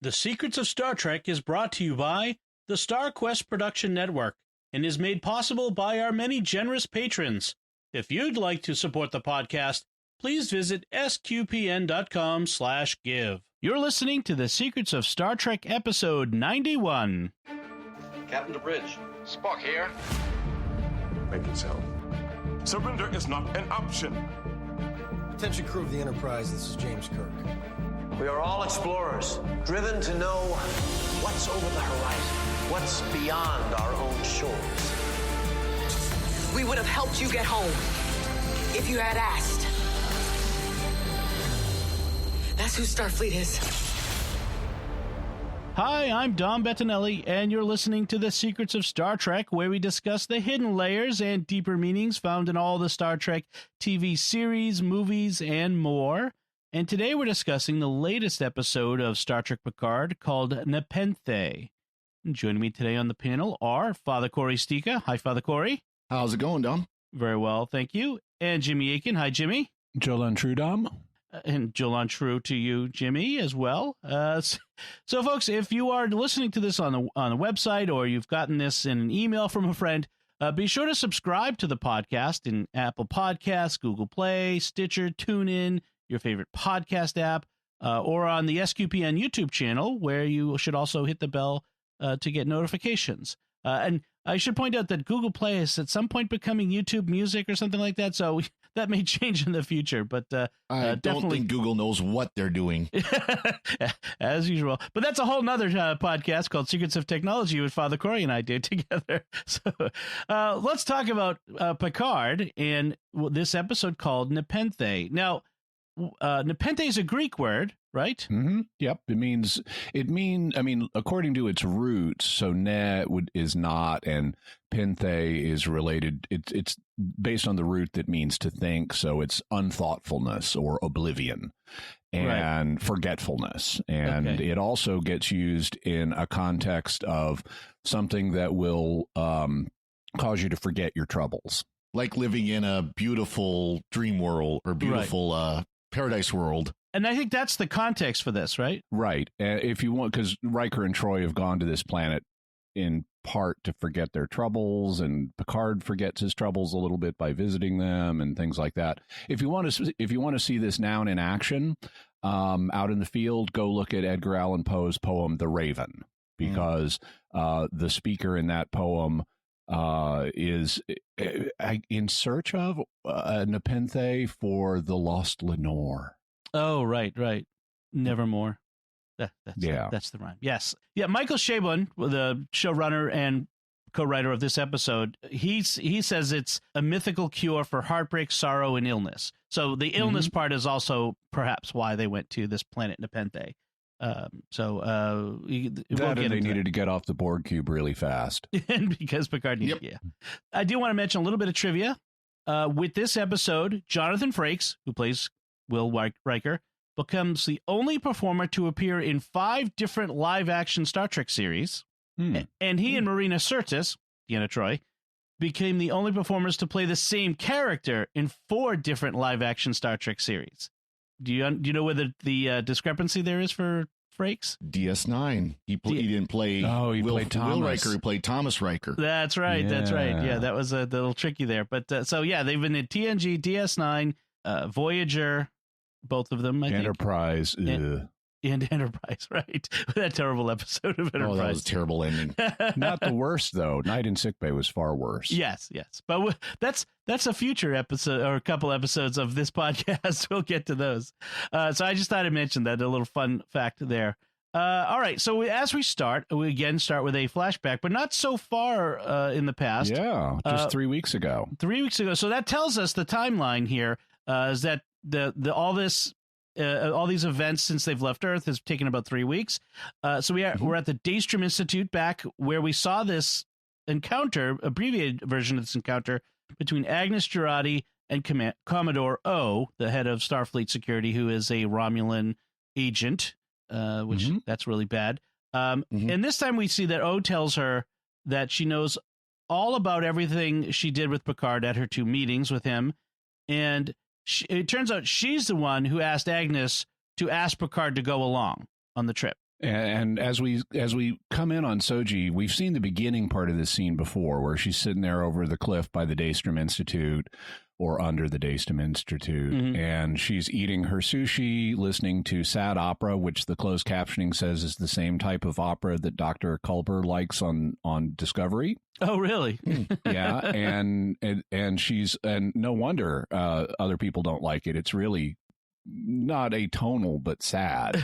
The Secrets of Star Trek is brought to you by the Star Quest Production Network and is made possible by our many generous patrons. If you'd like to support the podcast, please visit sqpn.com/give. You're listening to The Secrets of Star Trek episode 91. Captain to bridge. Spock here. Make it so. Surrender is not an option. Attention crew of the Enterprise, this is James Kirk. We are all explorers, driven to know what's over the horizon, what's beyond our own shores. We would have helped you get home if you had asked. That's who Starfleet is. Hi, I'm Dom Bettinelli, and you're listening to The Secrets of Star Trek, where we discuss the hidden layers and deeper meanings found in all the Star Trek TV series, movies, and more. And today we're discussing the latest episode of Star Trek Picard called Nepenthe. And joining me today on the panel are Father Corey Stika. Hi, Father Corey. How's it going, Dom? Very well, thank you. And Jimmy Aiken. Hi, Jimmy. Jolan True, Dom. And Jolan True to you, Jimmy, as well. So, folks, if you are listening to this on the website or you've gotten this in an email from a friend, be sure to subscribe to the podcast in Apple Podcasts, Google Play, Stitcher, TuneIn, your favorite podcast app, or on the SQPN YouTube channel, where you should also hit the bell to get notifications. And I should point out that Google Play is at some point becoming YouTube Music or something like that, so that may change in the future. But I don't think Google knows what they're doing. As usual. But that's a whole nother podcast called Secrets of Technology with Father Corey and I did together. So let's talk about Picard and this episode called Nepenthe. Now, Nepenthe is a Greek word, right? Mm-hmm. Yep. I mean, according to its roots, so is not, and penthe is related. It's based on the root that means to think. So it's unthoughtfulness or oblivion and forgetfulness. And it also gets used in a context of something that will cause you to forget your troubles. Like living in a beautiful dream world or beautiful paradise world. And I think that's the context for this, right? Right. If you want, because Riker and Troy have gone to this planet in part to forget their troubles, and Picard forgets his troubles a little bit by visiting them and things like that. If you want to see this noun in action out in the field, go look at Edgar Allan Poe's poem "The Raven," because the speaker in that poem is in search of a Nepenthe for the lost Lenore. Oh, right. Nevermore. That's the rhyme. Yes. Yeah, Michael Chabon, the showrunner and co-writer of this episode, he says it's a mythical cure for heartbreak, sorrow, and illness. So the illness part is also perhaps why they went to this planet Nepenthe. They needed to get off the Borg cube really fast. And because Picard needed, I do want to mention a little bit of trivia. With this episode, Jonathan Frakes, who plays Will Riker, becomes the only performer to appear in 5 different live-action Star Trek series. And he and Marina Sirtis, Deanna Troi, became the only performers to play the same character in 4 different live-action Star Trek series. Do you know whether the discrepancy there is for Frakes? DS9. He didn't play. He played Thomas. Will Riker. He played Thomas Riker. That's right. Yeah. That's right. Yeah, that was a little tricky there. But they've been in TNG, DS9, Voyager, both of them. I think. Enterprise. And Enterprise, right? That terrible episode of Enterprise. Oh, that was a terrible ending. Not the worst, though. Night in Sickbay was far worse. Yes. But that's a future episode or a couple episodes of this podcast. We'll get to those. So I just thought I'd mention that, a little fun fact there. All right. So as we start with a flashback, but not so far in the past. Yeah, just 3 weeks ago. 3 weeks ago. So that tells us the timeline here is that all these events since they've left Earth has taken about 3 weeks. So we're at the Daystrom Institute, back where we saw this encounter, abbreviated version of this encounter between Agnes Jurati and Commodore O, the head of Starfleet Security, who is a Romulan agent, which that's really bad. And this time we see that O tells her that she knows all about everything she did with Picard at her 2 meetings with him, and it turns out she's the one who asked Agnes to ask Picard to go along on the trip. And as we come in on Soji, we've seen the beginning part of this scene before, where she's sitting there over the cliff by the Daystrom Institute, or under the Daystrom Institute, and she's eating her sushi, listening to sad opera, which the closed captioning says is the same type of opera that Dr. Culber likes on Discovery. Oh, really? Yeah, and no wonder other people don't like it. It's really not atonal but sad.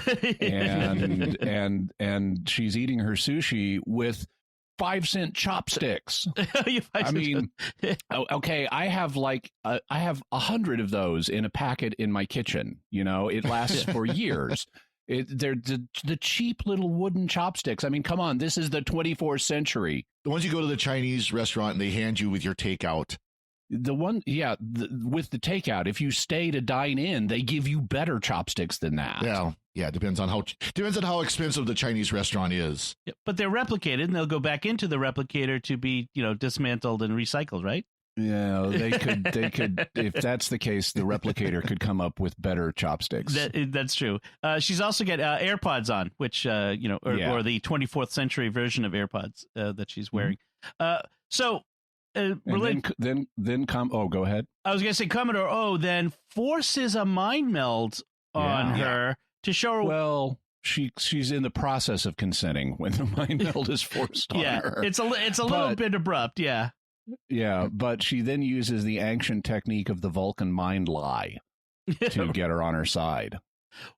and she's eating her sushi with 5-cent chopsticks. I mean, okay, I have 100 of those in a packet in my kitchen. You know, it lasts for years. They're the cheap little wooden chopsticks. I mean, come on, this is the 24th century. The ones you go to the Chinese restaurant and they hand you with your takeout. The one, yeah, with the takeout, if you stay to dine in, they give you better chopsticks than that. Yeah, depends on how expensive the Chinese restaurant is. Yeah, but they're replicated, and they'll go back into the replicator to be, dismantled and recycled, right? Yeah, they could. If that's the case, the replicator could come up with better chopsticks. That's true. She's also got AirPods on, which or the 24th century version of AirPods that she's wearing. Then go ahead. I was going to say Commodore O then forces a mind meld on her to show her. Well, she's in the process of consenting when the mind meld is forced on her. It's a little bit abrupt. Yeah. Yeah, but she then uses the ancient technique of the Vulcan mind lie to get her on her side.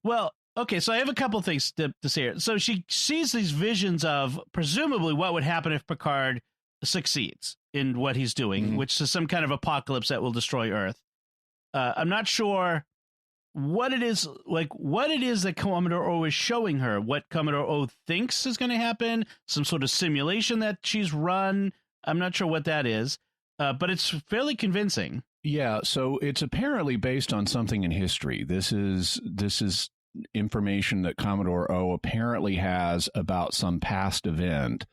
Well, okay, so I have a couple things to say here. So she sees these visions of presumably what would happen if Picard succeeds in what he's doing, which is some kind of apocalypse that will destroy Earth. I'm not sure what it is that Commodore O is showing her, what Commodore O thinks is going to happen, some sort of simulation that she's run. I'm not sure what that is, but it's fairly convincing. Yeah, so it's apparently based on something in history. This is information that Commodore O apparently has about some past event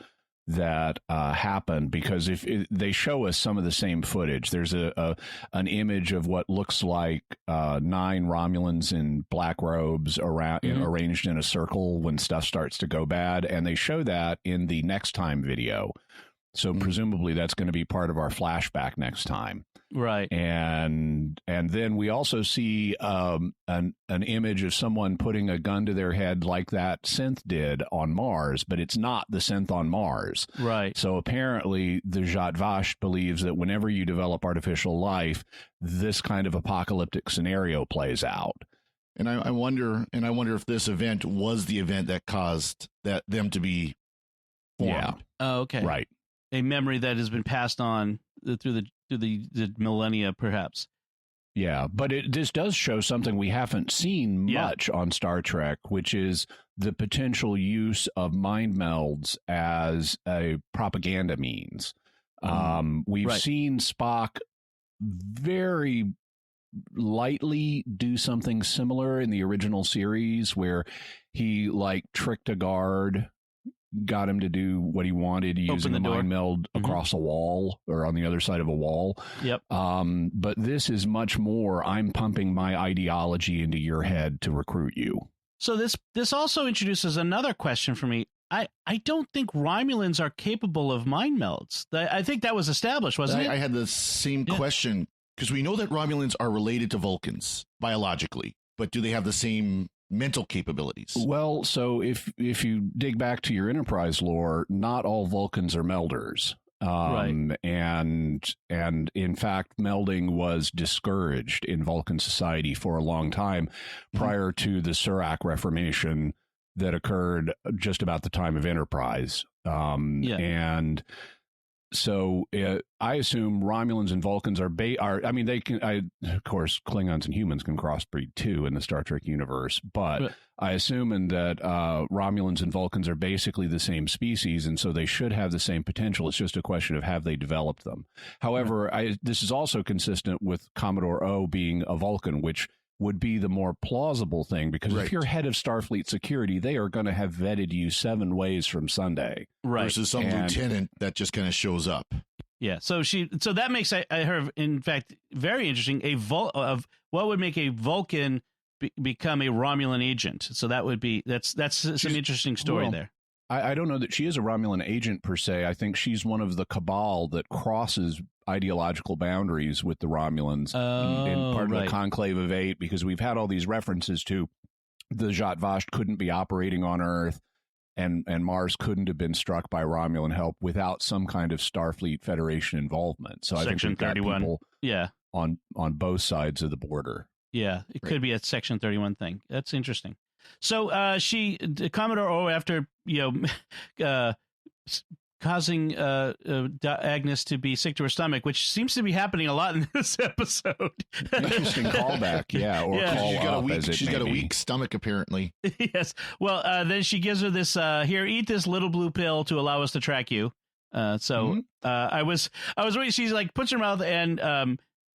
that happened, because if they show us some of the same footage, there's an image of what looks like 9 Romulans in black robes arranged in a circle when stuff starts to go bad, and they show that in the Next Time video. So presumably that's going to be part of our flashback next time. Right. And then we also see an image of someone putting a gun to their head like that synth did on Mars, but it's not the synth on Mars. Right. So apparently the Zhat Vash believes that whenever you develop artificial life, this kind of apocalyptic scenario plays out. And I wonder if this event was the event that caused them to be formed. Yeah. Oh, okay. Right. A memory that has been passed on through the millennia, perhaps. Yeah, but this does show something we haven't seen much on Star Trek, which is the potential use of mind melds as a propaganda means. We've seen Spock very lightly do something similar in the original series, where he tricked a guard, got him to do what he wanted using a mind meld across a wall or on the other side of a wall. Yep. But this is much more, I'm pumping my ideology into your head to recruit you. So this also introduces another question for me. I don't think Romulans are capable of mind melds. I think that was established, wasn't it? I had the same question, because we know that Romulans are related to Vulcans biologically, but do they have the same mental capabilities? Well, so if you dig back to your Enterprise lore, not all Vulcans are melders. Right. And in fact, melding was discouraged in Vulcan society for a long time prior to the Surak Reformation that occurred just about the time of Enterprise. And so I assume Romulans and Vulcans are they can, of course, Klingons and humans can crossbreed too in the Star Trek universe, but I assume that Romulans and Vulcans are basically the same species, and so they should have the same potential. It's just a question of have they developed them. However, this is also consistent with Commodore O being a Vulcan, which would be the more plausible thing, because if you're head of Starfleet security, they are going to have vetted you 7 ways from Sunday. Right. Versus some lieutenant that just kind of shows up. Yeah. So that makes her, in fact, very interesting. Of what would make a Vulcan become a Romulan agent. So that's some interesting story there. I don't know that she is a Romulan agent per se. I think she's one of the cabal that crosses ideological boundaries with the Romulans in part of the Conclave of Eight, because we've had all these references to the Zhat Vash couldn't be operating on Earth, and Mars couldn't have been struck by Romulan help without some kind of Starfleet Federation involvement. So Section I think we've got 31. people Yeah. on both sides of the border. Yeah, it could be a Section 31 thing. That's interesting. So Commodore O, after causing Agnes to be sick to her stomach, which seems to be happening a lot in this episode. Interesting callback, yeah. Or call she's got a weak stomach, apparently. Yes. Well, then she gives her this here, eat this little blue pill to allow us to track you. I was waiting. She's like puts her mouth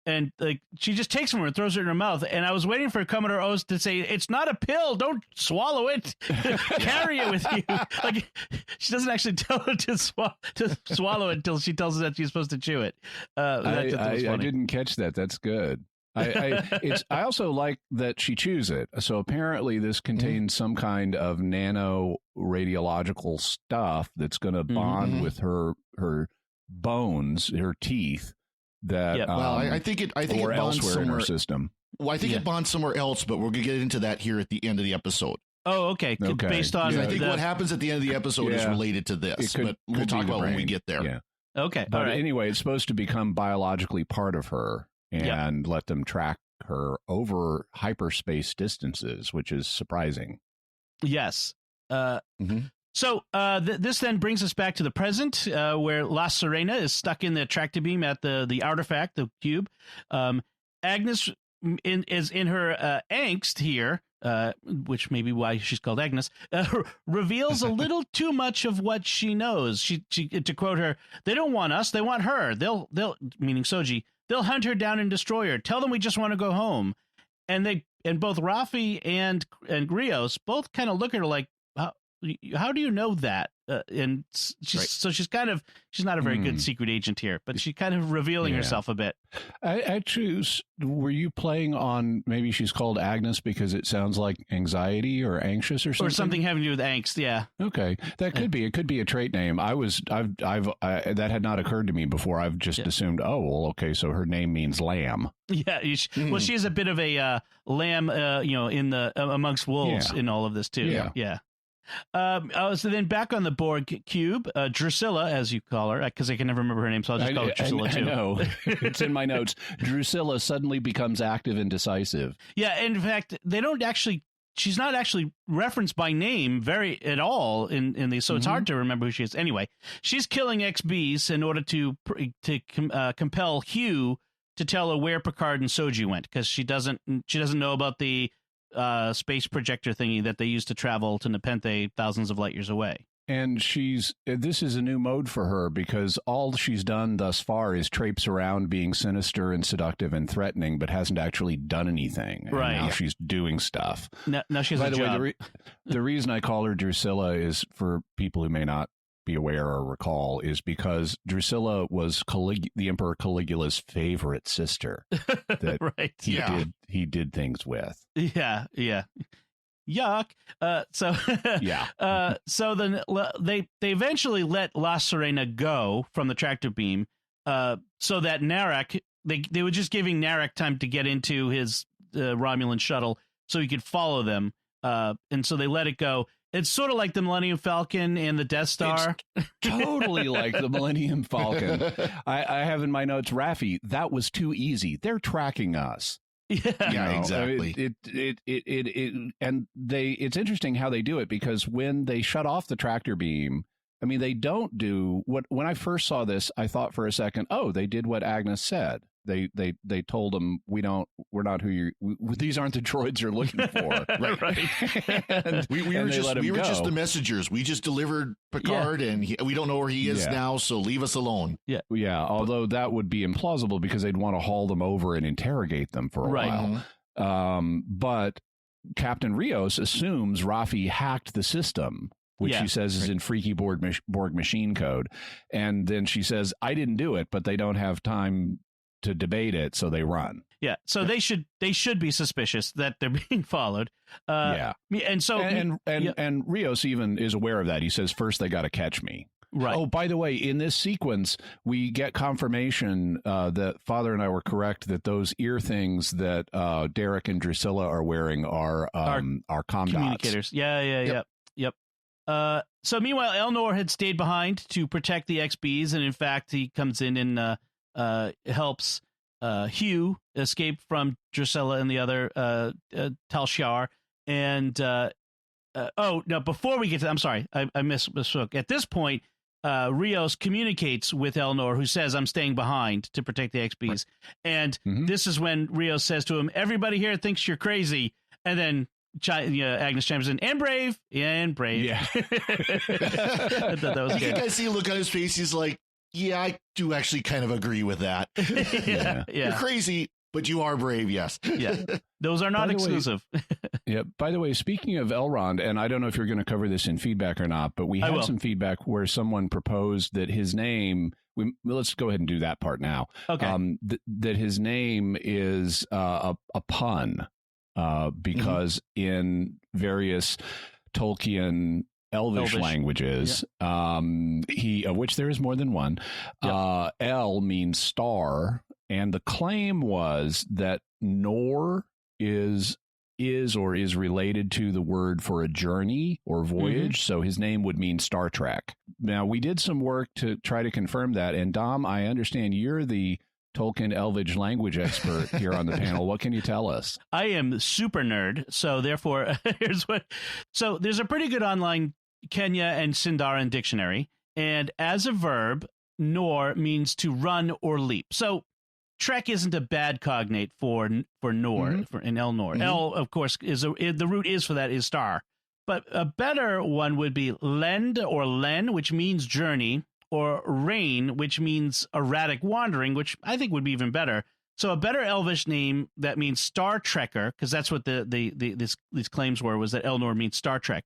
and like she just takes from her and throws it in her mouth. And I was waiting for Commodore O's to say, "It's not a pill. Don't swallow it. Carry it with you." Like she doesn't actually tell her to swallow it until she tells her that she's supposed to chew it. I didn't catch that. That's good. I also like that she chews it. So apparently this contains some kind of nano radiological stuff that's going to bond with her bones, her teeth. That I think it bonds elsewhere somewhere in our system. Well, I think it bonds somewhere else, but we're gonna get into that here at the end of the episode. Oh, okay. Based on I think what happens at the end of the episode is related to this, but we'll talk about when we get there. Yeah. Okay. But anyway, it's supposed to become biologically part of her and let them track her over hyperspace distances, which is surprising. Yes. So this then brings us back to the present, where La Sirena is stuck in the tractor beam at the artifact, the cube. Agnes is in her angst here, which may be why she's called Agnes, reveals a little too much of what she knows. She to quote her, "They don't want us, they want her. They'll meaning Soji. They'll hunt her down and destroy her. Tell them we just want to go home." And both Rafi and Rios both kind of look at her like, how do you know that? And she's not a very good secret agent here, but she's kind of revealing herself a bit. Were you playing on, maybe she's called Agnes because it sounds like anxiety or anxious or something? Or something having to do with angst, yeah. Okay. That could be. It could be a trait name. That had not occurred to me before. I've just assumed, okay, so her name means lamb. Yeah. Well, she is a bit of a lamb, in the amongst wolves in all of this too. Yeah. So then back on the Borg cube, Drusilla, as you call her, because I can never remember her name, so I'll just call her Drusilla too. I know. It's in my notes. Drusilla suddenly becomes active and decisive. Yeah, and in fact, she's not actually referenced by name at all in these, so it's hard to remember who she is. Anyway, she's killing XBs in order to compel Hugh to tell her where Picard and Soji went, because she doesn't know about the space projector thingy that they used to travel to Nepenthe thousands of light years away. And this is a new mode for her, because all she's done thus far is traipse around being sinister and seductive and threatening, but hasn't actually done anything. And now she's doing stuff. Now she has a job. Way, the reason I call her Drusilla is, for people who may not be aware or recall, is because Drusilla was the Emperor Caligula's favorite sister that he did things with. Yeah. Yuck. So then they eventually let La Sirena go from the tractor beam, so that Narek, they were just giving Narek time to get into his Romulan shuttle so he could follow them, and so they let it go. It's sort of like the Millennium Falcon and the Death Star. It's totally like the Millennium Falcon. I have in my notes, Raffi, that was too easy. They're tracking us. Yeah, exactly. It's interesting how they do it, because when they shut off the tractor beam, I mean, they don't do what. When I first saw this, I thought for a second, they did what Agnes said. They told them, we're not who these aren't the droids you're looking for. Right. we were just the messengers. We just delivered Picard, and we don't know where he is now, so leave us alone. Yeah. Although that would be implausible, because they'd want to haul them over and interrogate them for a while. But Captain Rios assumes Raffi hacked the system, which she says is in freaky Borg machine code. And then she says, I didn't do it, but they don't have time to debate it, so they run. Yeah, so they should be suspicious that they're being followed. And so and Rios even is aware of that. He says, first they got to catch me. Right. Oh, by the way, in this sequence, we get confirmation that Father and I were correct that those ear things that Derek and Drusilla are wearing are comm communicators. dots. Yep. So meanwhile, Elnor had stayed behind to protect the XBs, and in fact, he comes in and helps Hugh escape from Drusilla and the other Tal Shiar. And before we get to, I'm sorry, I misspoke. At this point, Rios communicates with Elnor, who says, I'm staying behind to protect the XBs. Right. And this is when Rios says to him, everybody here thinks you're crazy. And then Agnes chimes in, and brave. Yeah. I thought that was good. You guys see a look on his face. He's like, yeah, I do actually kind of agree with that. Yeah. You're crazy, but you are brave, yes. Yeah. Those are not exclusive. Yeah. By the way, speaking of Elrond, and I don't know if you're going to cover this in feedback or not, but we had some feedback where someone proposed that his name, let's go ahead and do that part now. Okay. That his name is a pun because in various Tolkien Elvish languages, of which there is more than one, El means star, and the claim was that Nor is related to the word for a journey or voyage, so his name would mean Star Trek. Now, we did some work to try to confirm that, and Dom, I understand you're the Tolkien Elvish language expert here on the panel. What can you tell us? I am super nerd, so therefore, so there's a pretty good online Kenya and Sindarin dictionary, and as a verb, Nor means to run or leap. So Trek isn't a bad cognate for Nor, for in Elnor. El, of course, the root is for that is star. But a better one would be Lend or Len, which means journey, or Rain, which means erratic wandering, which I think would be even better. So a better Elvish name that means Star Trekker, because that's what these claims were, was that Elnor means Star Trek.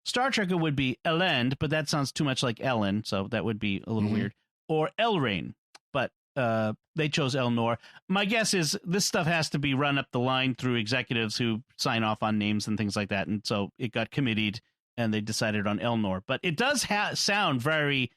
Star Trekker would be Elend, but that sounds too much like Ellen, so that would be a little weird. Or Elrain, but they chose Elnor. My guess is this stuff has to be run up the line through executives who sign off on names and things like that, and so it got committeed, and they decided on Elnor. But it does sound very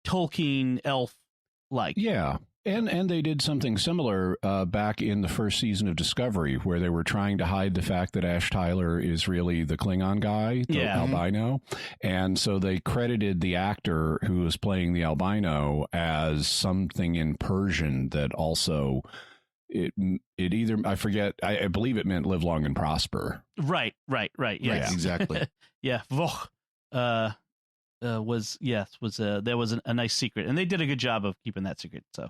Tolkien elf-like. Yeah. And they did something similar back in the first season of Discovery, where they were trying to hide the fact that Ash Tyler is really the Klingon guy, the albino. And so they credited the actor who was playing the albino as something in Persian that also it either, I forget, I believe it meant live long and prosper. Right. Yes. Right, exactly. Yeah. Voch. There was a nice secret, and they did a good job of keeping that secret. So.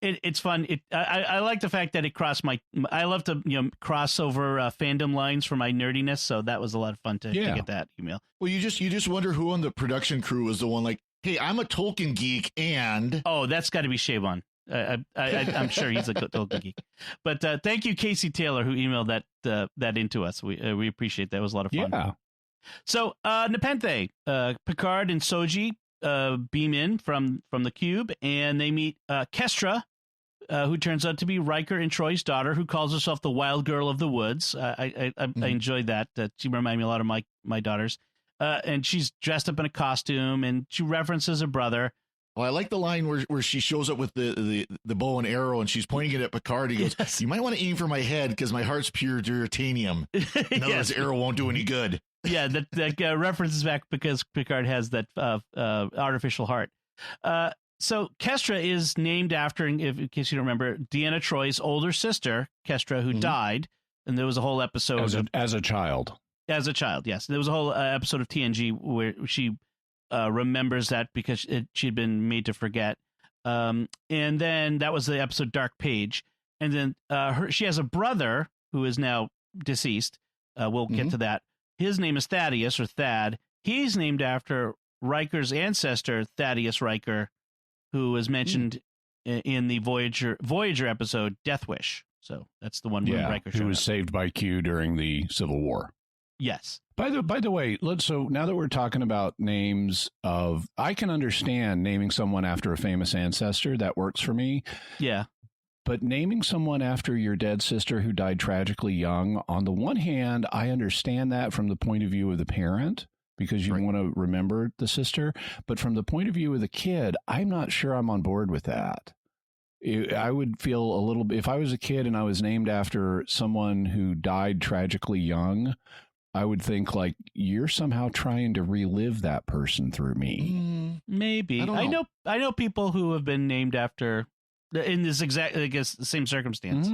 It's fun. I like the fact that it crossed I love to cross over fandom lines for my nerdiness. So that was a lot of fun to get that email. Well, you just wonder who on the production crew was the one like, hey, I'm a Tolkien geek, and that's got to be Shavon. I'm sure he's a Tolkien geek. But thank you, Casey Taylor, who emailed that into us. We appreciate that. It was a lot of fun. Yeah. So Nepenthe, Picard, and Soji beam in from the cube, and they meet Kestra, who turns out to be Riker and Troy's daughter, who calls herself the Wild Girl of the Woods. I enjoyed that. She reminded me a lot of my daughters. And she's dressed up in a costume, and she references her brother. Well, I like the line where she shows up with the bow and arrow, and she's pointing it at Picard. He goes, yes. You might want to aim for my head because my heart's pure titanium. Otherwise, the arrow won't do any good. Yeah, that references back because Picard has that artificial heart. So Kestra is named after, in case you don't remember, Deanna Troy's older sister, Kestra, who died. And there was a whole episode as a child. As a child, yes. There was a whole episode of TNG where she remembers that because she'd been made to forget. And then that was the episode Dark Page. And then she has a brother who is now deceased. We'll get to that. His name is Thaddeus, or Thad. He's named after Riker's ancestor, Thaddeus Riker, who was mentioned in the Voyager episode Death Wish. So that's the one where Riker showed who was saved by Q during the Civil War. Yes. By the way, so now that we're talking about names I can understand naming someone after a famous ancestor. That works for me. Yeah. But naming someone after your dead sister who died tragically young, on the one hand, I understand that from the point of view of the parent, because you want to remember the sister. But from the point of view of the kid, I'm not sure I'm on board with that. I would feel a little bit, if I was a kid and I was named after someone who died tragically young, I would think like, you're somehow trying to relive that person through me. Maybe. I know people who have been named after in this exact, I guess, the same circumstance.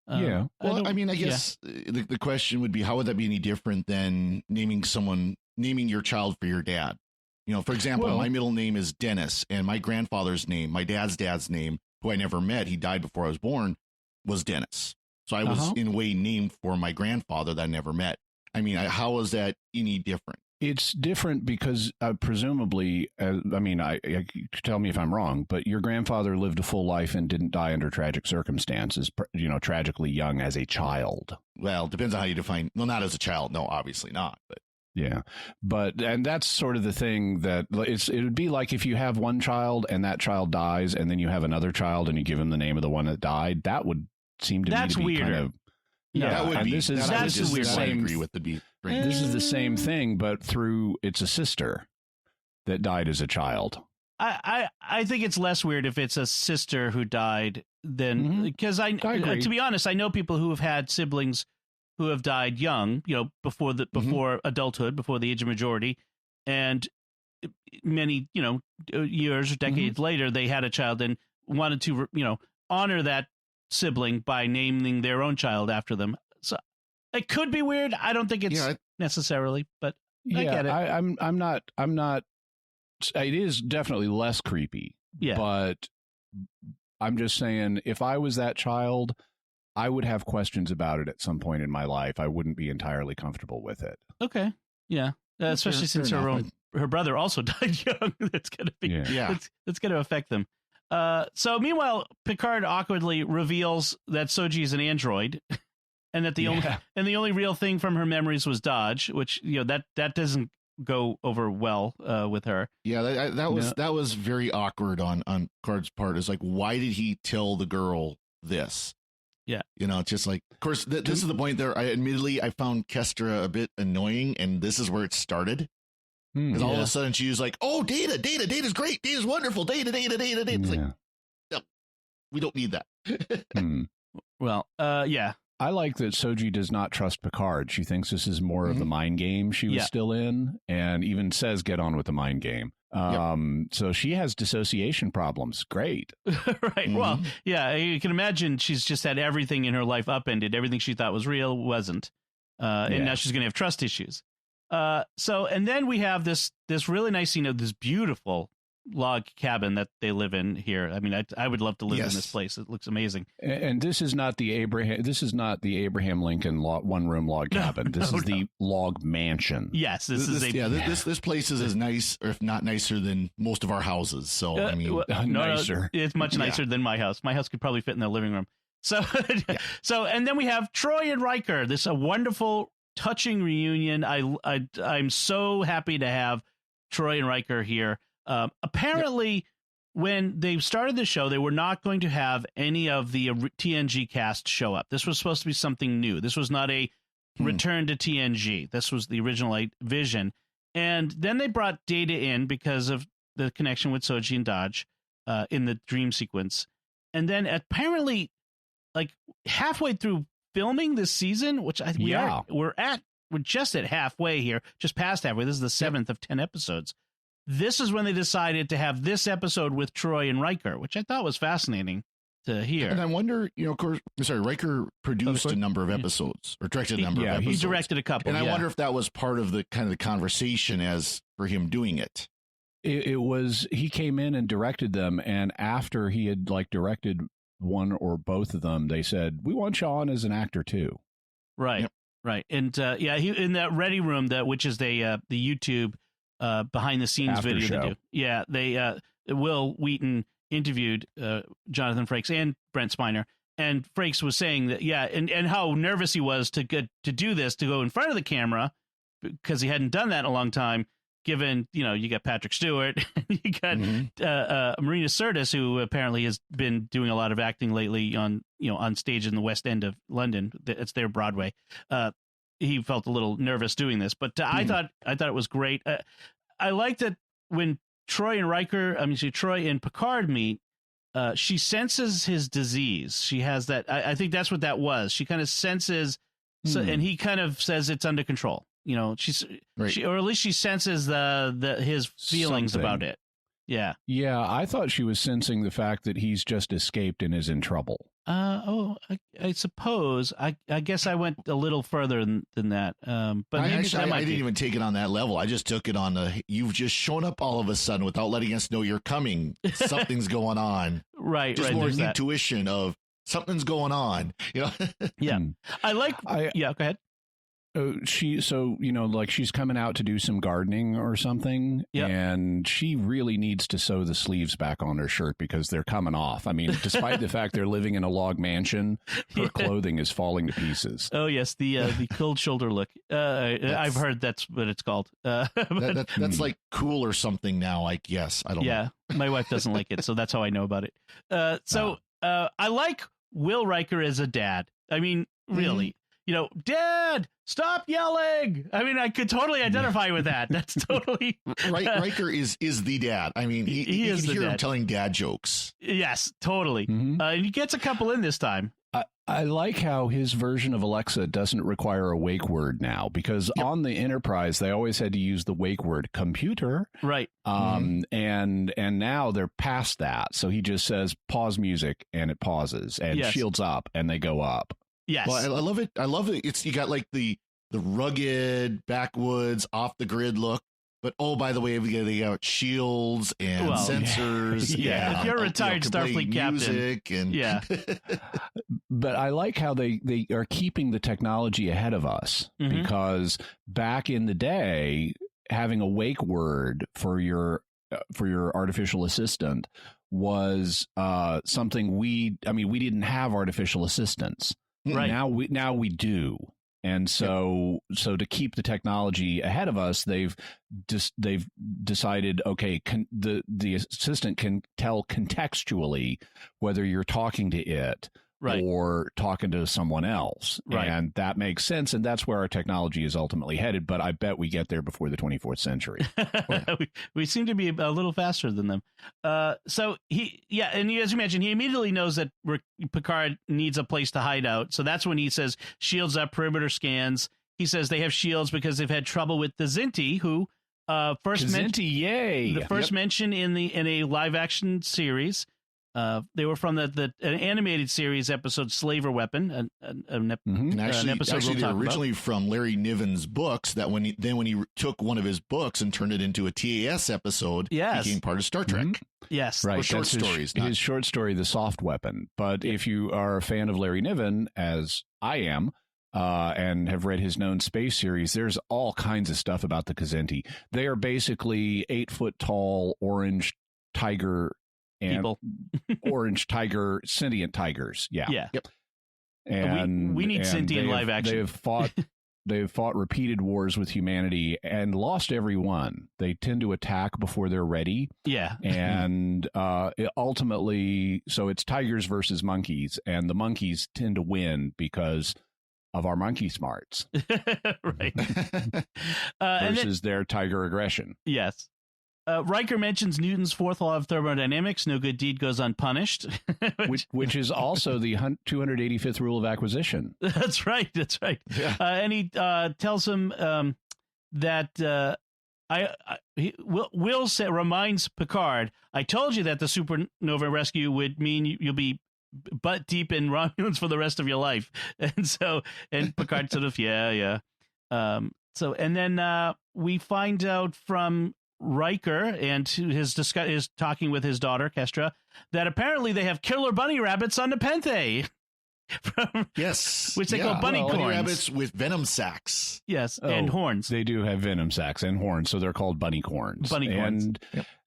Yeah. Well, I mean, I guess the question would be, how would that be any different than naming your child for your dad? You know, for example, my middle name is Dennis, and my grandfather's name, my dad's name, who I never met, he died before I was born, was Dennis. So I was in a way named for my grandfather that I never met. I mean, how is that any different? It's different because presumably, I tell me if I'm wrong, but your grandfather lived a full life and didn't die under tragic circumstances, tragically young as a child. Well, depends on how you define. Well, not as a child. No, obviously not. But yeah, and that's sort of the thing that it would be like if you have one child and that child dies, and then you have another child and you give him the name of the one that died. That would seem to me to be weirder. Kind of. Yeah, that would be. This is weird. I same. agree with the beat. This is the same thing, but it's a sister that died as a child. I think it's less weird if it's a sister who died than because to be honest, I know people who have had siblings who have died young, before adulthood, before the age of majority, and many years or decades later they had a child and wanted to honor that sibling by naming their own child after them. So it could be weird. I don't think it's necessarily, but I get it. I'm not. It is definitely less creepy. Yeah, but I'm just saying, if I was that child, I would have questions about it at some point in my life. I wouldn't be entirely comfortable with it. Okay. Yeah. Especially since her brother also died young. That's going to be, that's going to affect them. So meanwhile, Picard awkwardly reveals that Soji is an android and that the only real thing from her memories was Dodge, which, that doesn't go over well with her. Yeah. That was very awkward on Picard's part. It's like, why did he tell the girl this? Yeah. It's just like, of course, this is the point there. I found Kestra a bit annoying, and this is where it started. Because all of a sudden she was like, oh, Data's great. Data's wonderful. Data. It's like, no, we don't need that. Well, yeah. I like that Soji does not trust Picard. She thinks this is more of the mind game she was still in, and even says, get on with the mind game. So she has dissociation problems. Great. Right. Well, yeah, you can imagine she's just had everything in her life upended. Everything she thought was real wasn't. And now she's going to have trust issues. And then we have this really nice scene of this beautiful log cabin that they live in here. I mean, I would love to live in this place. It looks amazing. And this is not the Abraham Lincoln one room log cabin. This is the log mansion. Yes, this place is as nice, or if not nicer, than most of our houses. So I mean, nicer. It's much nicer than my house. My house could probably fit in the living room. So and then we have Troy and Riker. This a wonderful, touching reunion. I'm so happy to have Troy and Riker here. Apparently, when they started the show, they were not going to have any of the TNG cast show up. This was supposed to be something new. This was not a return to TNG. This was the original vision. And then they brought Data in because of the connection with Soji and Dodge in the dream sequence. And then apparently, like halfway through filming this season, which we're just at halfway here, just past halfway. This is the 7th of 10 episodes. This is when they decided to have this episode with Troy and Riker, which I thought was fascinating to hear. And I wonder, of course, Riker produced a number of episodes, or directed a number of episodes. He directed a couple. And I wonder if that was part of the kind of the conversation as for him doing it. It was, he came in and directed them, and after he had directed one or both of them, they said, we want you on as an actor too. Right. Yep. Right. And he in that Ready Room, which is the YouTube behind the scenes After video show. they do. Yeah, they Will Wheaton interviewed Jonathan Frakes and Brent Spiner, and Frakes was saying that and how nervous he was to do this, to go in front of the camera, because he hadn't done that in a long time. given, you got Patrick Stewart, you got Marina Sirtis, who apparently has been doing a lot of acting lately on stage in the West End of London. It's their Broadway. He felt a little nervous doing this, but I thought it was great. I like that when Troy and Picard meet, she senses his disease. She has that. I think that's what that was. She kind of senses, and he kind of says it's under control. Or at least she senses his feelings about it. Yeah. Yeah, I thought she was sensing the fact that he's just escaped and is in trouble. I suppose. I guess I went a little further than that. But I didn't even take it on that level. I just took it on you've just shown up all of a sudden without letting us know you're coming. Something's going on. Right. Just right, more intuition of something's going on. Yeah. Go ahead. She's coming out to do some gardening or something, and she really needs to sew the sleeves back on her shirt because they're coming off. I mean, despite the fact they're living in a log mansion, her clothing is falling to pieces. Oh yes, the cold shoulder look. I've heard that's what it's called. That's like cool or something now. I guess I don't know. Yeah, my wife doesn't like it, so that's how I know about it. I like Will Riker as a dad. I mean, really. Dad, stop yelling. I mean, I could totally identify with that. That's totally Riker is the dad. I mean, he is. You can hear him telling dad jokes. Yes, totally. And he gets a couple in this time. I like how his version of Alexa doesn't require a wake word now, because on the Enterprise they always had to use the wake word computer. Right. And now they're past that. So he just says pause music and it pauses, and shields up and they go up. Yes. Well, I love it. I love it. You got like the rugged backwoods off the grid look, but by the way, they got shields and sensors. Yeah. If you're a retired Starfleet captain. But I like how they are keeping the technology ahead of us, because back in the day, having a wake word for your artificial assistant was something we didn't have artificial assistants. Right. Now we do. And so to keep the technology ahead of us, they've decided, okay, the assistant can tell contextually whether you're talking to it or talking to someone else. Right. And that makes sense. And that's where our technology is ultimately headed. But I bet we get there before the 24th century. we seem to be a little faster than them. And as you mentioned, he immediately knows that Picard needs a place to hide out. So that's when he says shields up, perimeter scans. He says they have shields because they've had trouble with the Zinti, who first mention in a live action series. They were from the animated series episode "Slaver Weapon," an episode they were originally from Larry Niven's books. That when he took one of his books and turned it into a TAS episode, became part of Star Trek. Yes, right. Short stories. His short story, "The Soft Weapon." But if you are a fan of Larry Niven, as I am, and have read his known space series, there's all kinds of stuff about the Kzinti. They are basically 8 foot tall orange tiger. And people. Orange tiger, sentient tigers. Yeah. Yep. And we need sentient live action. They've fought repeated wars with humanity and lost every one. They tend to attack before they're ready. Yeah. And ultimately, so it's tigers versus monkeys, and the monkeys tend to win because of our monkey smarts. Right. Versus their tiger aggression. Yes. Riker mentions Newton's fourth law of thermodynamics: no good deed goes unpunished, which is also the 285th rule of acquisition. That's right. Yeah. And he tells him that Will reminds Picard, "I told you that the supernova rescue would mean you'll be butt deep in Romulans for the rest of your life." And Picard sort of yeah. And then we find out from Riker and is talking with his daughter Kestra that apparently they have killer bunny rabbits on Nepenthe. Which they call bunny corns. Bunny rabbits with venom sacs. Yes, and horns. They do have venom sacs and horns, so they're called bunny corns. Bunny corns.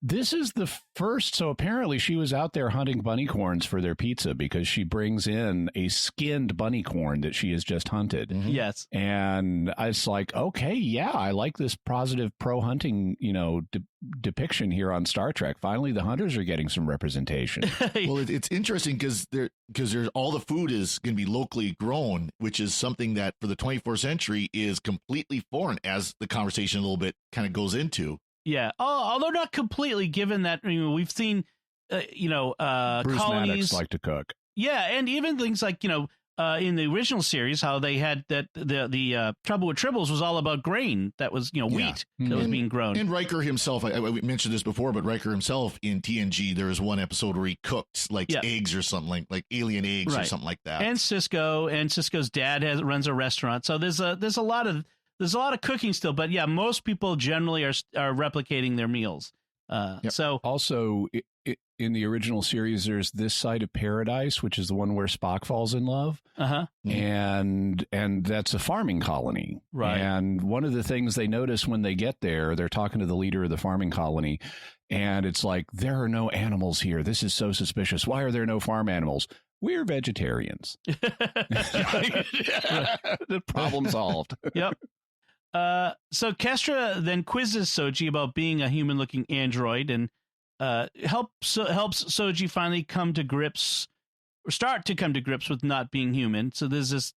This is the first. So apparently she was out there hunting bunny corns for their pizza because she brings in a skinned bunny corn that she has just hunted. Mm-hmm. Yes. And I was like, okay, yeah, I like this positive pro hunting, depiction here on Star Trek. Finally, the hunters are getting some representation. Well, it's interesting because there's all the food is going to be locally grown, which is something that for the 24th century is completely foreign, as the conversation a little bit kind of goes into. Yeah. Although not completely, given that we've seen, Bruce colonies Maddox like to cook. Yeah, and even things like in the original series, how they had that the Trouble with Tribbles was all about grain that was wheat that was being grown. And Riker himself, I mentioned this before, but Riker himself in TNG, there was one episode where he cooked eggs or something like alien eggs or something like that. And Cisco's dad runs a restaurant, so there's a lot of cooking still. But yeah, most people generally are replicating their meals. So also in the original series, there's this side of paradise, which is the one where Spock falls in love. And that's a farming colony. Right. And one of the things they notice when they get there, they're talking to the leader of the farming colony, and it's like, there are no animals here. This is so suspicious. Why are there no farm animals? We're vegetarians. The problem solved. Yep. So Kestra then quizzes Soji about being a human-looking android, and helps Soji finally start to come to grips with not being human. So there's this,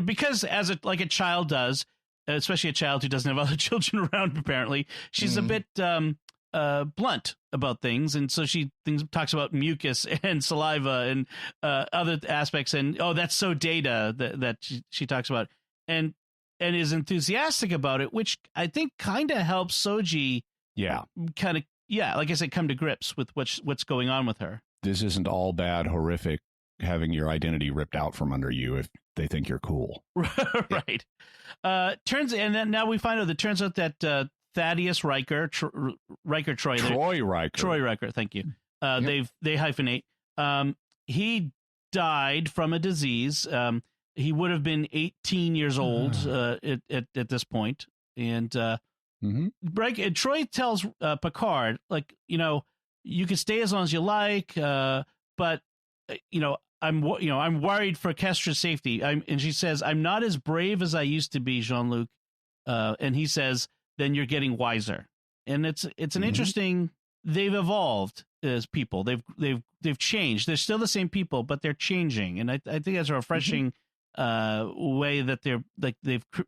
because as a child does, especially a child who doesn't have other children around, apparently she's a bit blunt about things, and so she talks about mucus and saliva and other aspects, and that's so Data that she talks about, and is enthusiastic about it, which I think kind of helps Soji. Like I said, come to grips with what's going on with her. This isn't all bad, horrific, having your identity ripped out from under you if they think you're cool. Right. Now we find out that turns out that Thaddeus Riker, Troy Riker, thank you. They hyphenate. He died from a disease. He would have been 18 years old at this point, and Troy tells Picard, you can stay as long as you like, but I'm worried for Kestra's safety. And she says, I'm not as brave as I used to be, Jean-Luc. And he says, then you're getting wiser. And it's an interesting. They've evolved as people. They've changed. They're still the same people, but they're changing. And I think that's a refreshing way that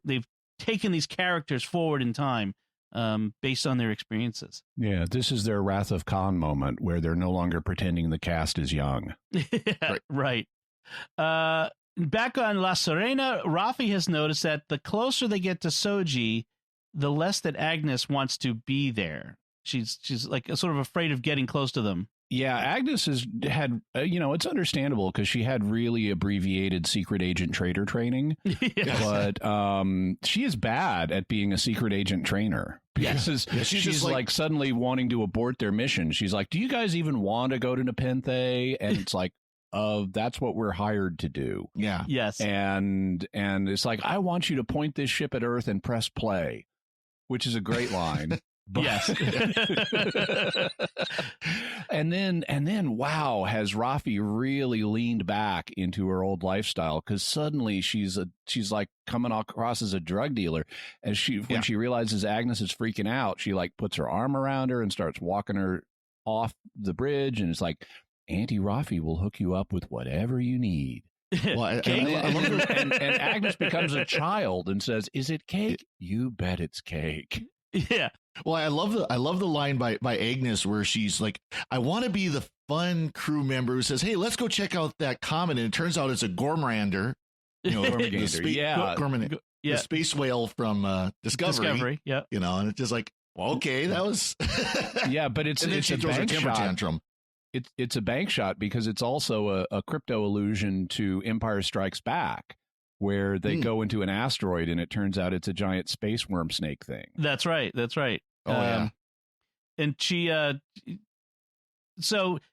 they've taken these characters forward in time. Based on their experiences. Yeah, this is their Wrath of Khan moment where they're no longer pretending the cast is young. Right. Back on La Serena, Rafi has noticed that the closer they get to Soji, the less that Agnes wants to be there. She's like sort of afraid of getting close to them. Yeah, Agnes has had, it's understandable because she had really abbreviated secret agent trader training. But she is bad at being a secret agent trainer. Because she's like suddenly wanting to abort their mission. She's like, do you guys even want to go to Nepenthe? And it's like, that's what we're hired to do. Yeah. Yes. And it's like, I want you to point this ship at Earth and press play, which is a great line. Yes. and then wow, has Rafi really leaned back into her old lifestyle, because suddenly she's like coming across as a drug dealer, and when she realizes Agnes is freaking out, she like puts her arm around her and starts walking her off the bridge, and it's like, Auntie Rafi will hook you up with whatever you need. Well, and Agnes becomes a child and says, "Is it cake? You bet it's cake." Yeah. Well, I love the line by Agnes where she's like, I want to be the fun crew member who says, hey, let's go check out that comet. And it turns out it's a Gormander, Gormander, the space whale from Discovery. Yeah. And it's just like, well, okay, that was. Yeah, but it's a bank shot. Tantrum. It's a bank shot because it's also a crypto allusion to Empire Strikes Back, where they go into an asteroid and it turns out it's a giant space worm snake thing. That's right. Oh, yeah. And she, and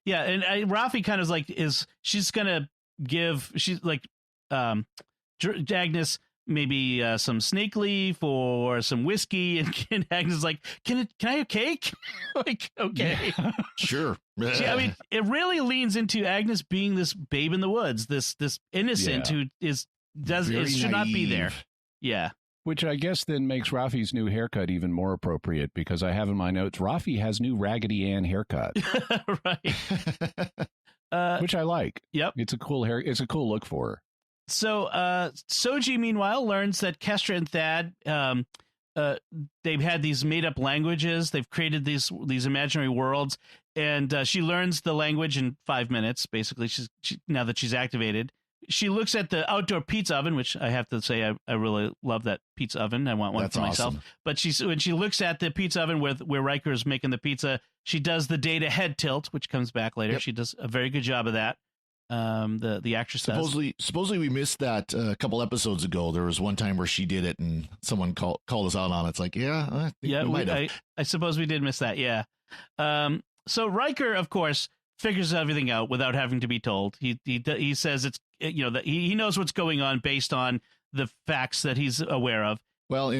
Rafi kind of like she's like Agnes maybe some snake leaf or some whiskey, and Agnes is like, can I have cake? Like, okay, Sure. I mean, it really leans into Agnes being this babe in the woods, this innocent who should not be there. Naive. Yeah. Which I guess then makes Rafi's new haircut even more appropriate, because I have in my notes, Rafi has new Raggedy Ann haircut, Right. which I like. Yep. It's a cool hair. It's a cool look for her. So Soji, meanwhile, learns that Kestra and Thad, they've had these made up languages. They've created these imaginary worlds, and she learns the language in 5 minutes. Basically, now that she's activated, she looks at the outdoor pizza oven, which I have to say I really love that pizza oven. I want one for myself. Awesome. But when she looks at the pizza oven where Riker is making the pizza, she does the Data head tilt, which comes back later. Yep. She does a very good job of that. The actress does. Supposedly we missed that a couple episodes ago. There was one time where she did it, and someone called us out on it. It's like, yeah, I think we might have. I suppose we did miss that. Yeah. So Riker, of course, figures everything out without having to be told. He says it's that he knows what's going on based on the facts that he's aware of. Well,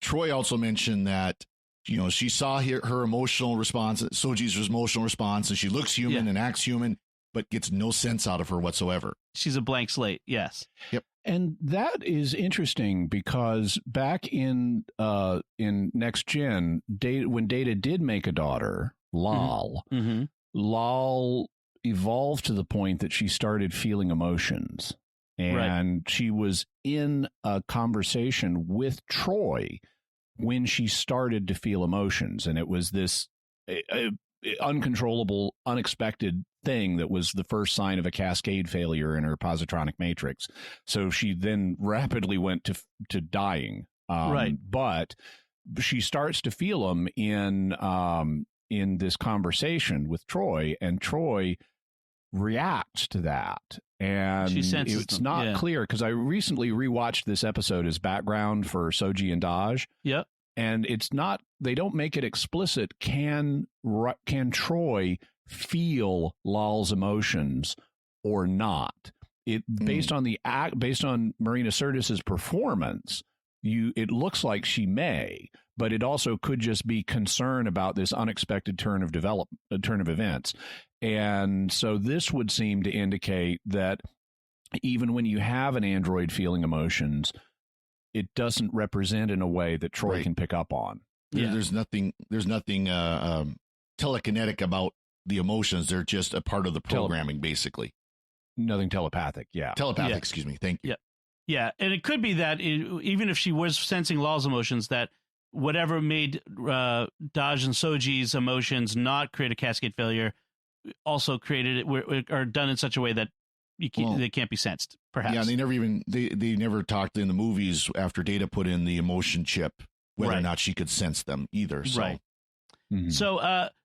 Troy also mentioned that she saw her emotional response, Soji's emotional response, and she looks human and acts human, but gets no sense out of her whatsoever. She's a blank slate. Yes. Yep. And that is interesting, because back in Next Gen, when Data did make a daughter, Lal, Mm-hmm. Lal evolved to the point that she started feeling emotions. And she was in a conversation with Troy when she started to feel emotions. And it was this uncontrollable, unexpected thing that was the first sign of a cascade failure in her positronic matrix. So she then rapidly went to dying. But she starts to feel them in this conversation with Troy, and Troy reacts to that. And she senses it's them. not clear, because I recently rewatched this episode as background for Soji and Daj. Yep. And it's not, they don't make it explicit. Can Troy feel Lal's emotions or not? Based on Marina Sirtis's performance, it looks like she may, but it also could just be concern about this unexpected turn of events. And so this would seem to indicate that even when you have an android feeling emotions, it doesn't represent in a way that Troy can pick up on. Yeah. There's nothing telekinetic about the emotions. They're just a part of the programming, basically. Nothing telepathic. Yeah. Telepathic, excuse me. Thank you. Yeah. Yeah. And it could be that even if she was sensing Lal's emotions, that whatever made Daj and Soji's emotions not create a cascade failure also created it or done in such a way that they can't be sensed, perhaps. Yeah, and they never talked in the movies after Data put in the emotion chip whether or not she could sense them either. So. Right. Mm-hmm.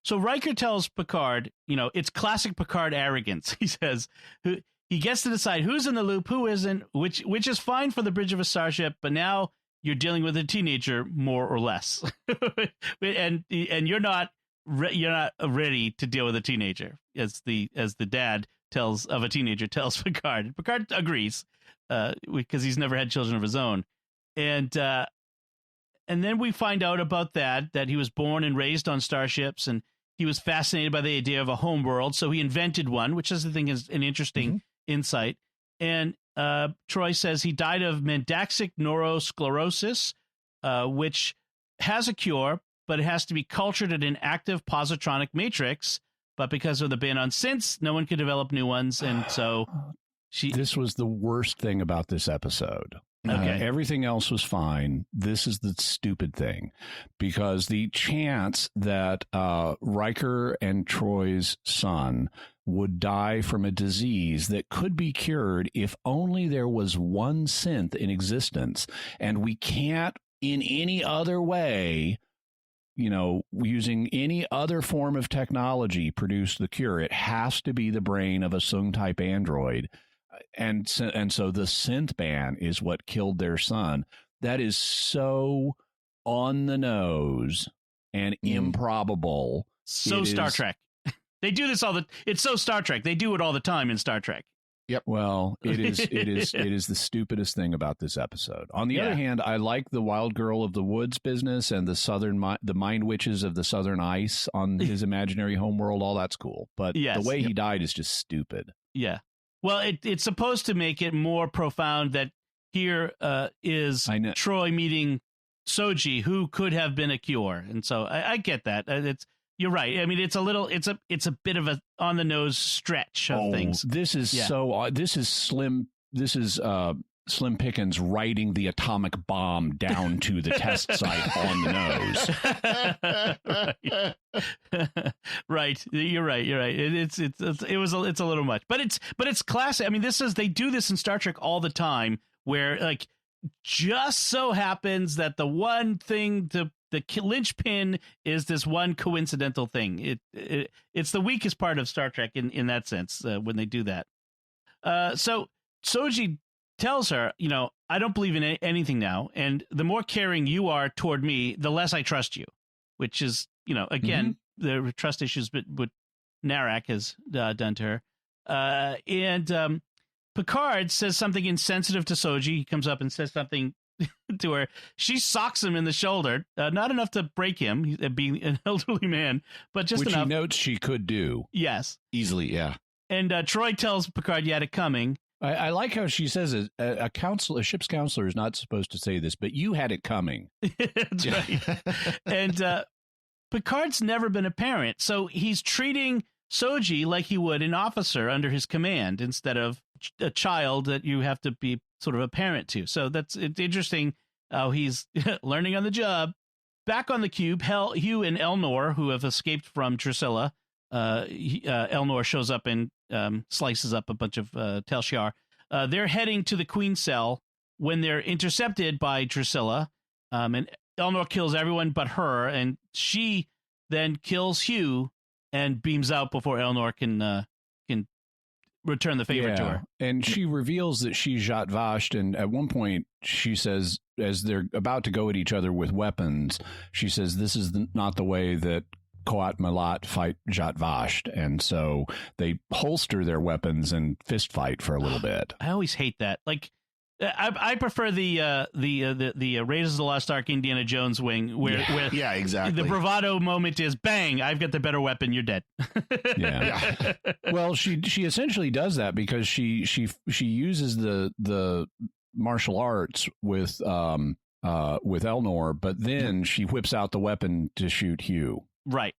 So Riker tells Picard, it's classic Picard arrogance. He says he gets to decide who's in the loop, who isn't, which is fine for the bridge of a starship, but now you're dealing with a teenager more or less, and you're not ready to deal with a teenager, as the dad tells Picard. Picard agrees because he's never had children of his own, and then we find out about that he was born and raised on starships, and he was fascinated by the idea of a home world, so he invented one, which I think is an interesting insight. And Troy says he died of mendaxic neurosclerosis, which has a cure, but it has to be cultured in an active positronic matrix. But because of the ban on synths, no one could develop new ones, and so this was the worst thing about this episode. Okay. Everything else was fine. This is the stupid thing, because the chance that Riker and Troy's son would die from a disease that could be cured if only there was one synth in existence, and we can't in any other way, using any other form of technology, produce the cure. It has to be the brain of a Sung-type android. And so the synth ban is what killed their son. That is so on the nose and improbable. So Star Trek. They do this it's so Star Trek. They do it all the time in Star Trek. Yep. Well, it is the stupidest thing about this episode. On the other hand, I like the wild girl of the woods business and the mind witches of the southern ice on his imaginary homeworld. All that's cool, but the way he died is just stupid. Yeah. Well, it's supposed to make it more profound that here is Troy meeting Soji, who could have been a cure, and so I get that. You're right. I mean, it's a bit of a on the nose stretch of things. This is this is Slim. This is Slim Pickens riding the atomic bomb down to the test site on the nose. Right. You're right. It's a little much, but it's classic. I mean, they do this in Star Trek all the time, where like just so happens that the one thing the linchpin is this one coincidental thing. It's the weakest part of Star Trek in that sense when they do that. So Soji tells her, I don't believe in anything now, and the more caring you are toward me, the less I trust you, which is, again, the trust issues what Narak has done to her. And Picard says something insensitive to Soji. He comes up and says something to her. She socks him in the shoulder, not enough to break him, being an elderly man, but just which enough. He notes she could do. Yes. Easily, yeah. And Troy tells Picard you had it coming. I like how she says a ship's counselor is not supposed to say this, but you had it coming. That's right. And Picard's never been a parent, so he's treating Soji like he would an officer under his command instead of a child that you have to be sort of a parent to. So it's interesting how he's learning on the job. Back on the cube, Hugh and Elnor, who have escaped from Drusilla, Elnor shows up and slices up a bunch of Tel Shiar. They're heading to the Queen cell when they're intercepted by Drusilla, and Elnor kills everyone but her, and she then kills Hugh and beams out before Elnor can return the favor to her. And she reveals that she's Zhat Vasht, and at one point she says, as they're about to go at each other with weapons, she says, this is not the way that Koat Malat fight Zhat Vasht. And so they holster their weapons and fist fight for a little bit. I always hate that. Like, I prefer the Raiders of the Lost Ark Indiana Jones wing where exactly. The bravado moment is bang, I've got the better weapon, you're dead. Yeah. Well, she essentially does that because she uses the martial arts with Elnor, but then she whips out the weapon to shoot Hugh. Right.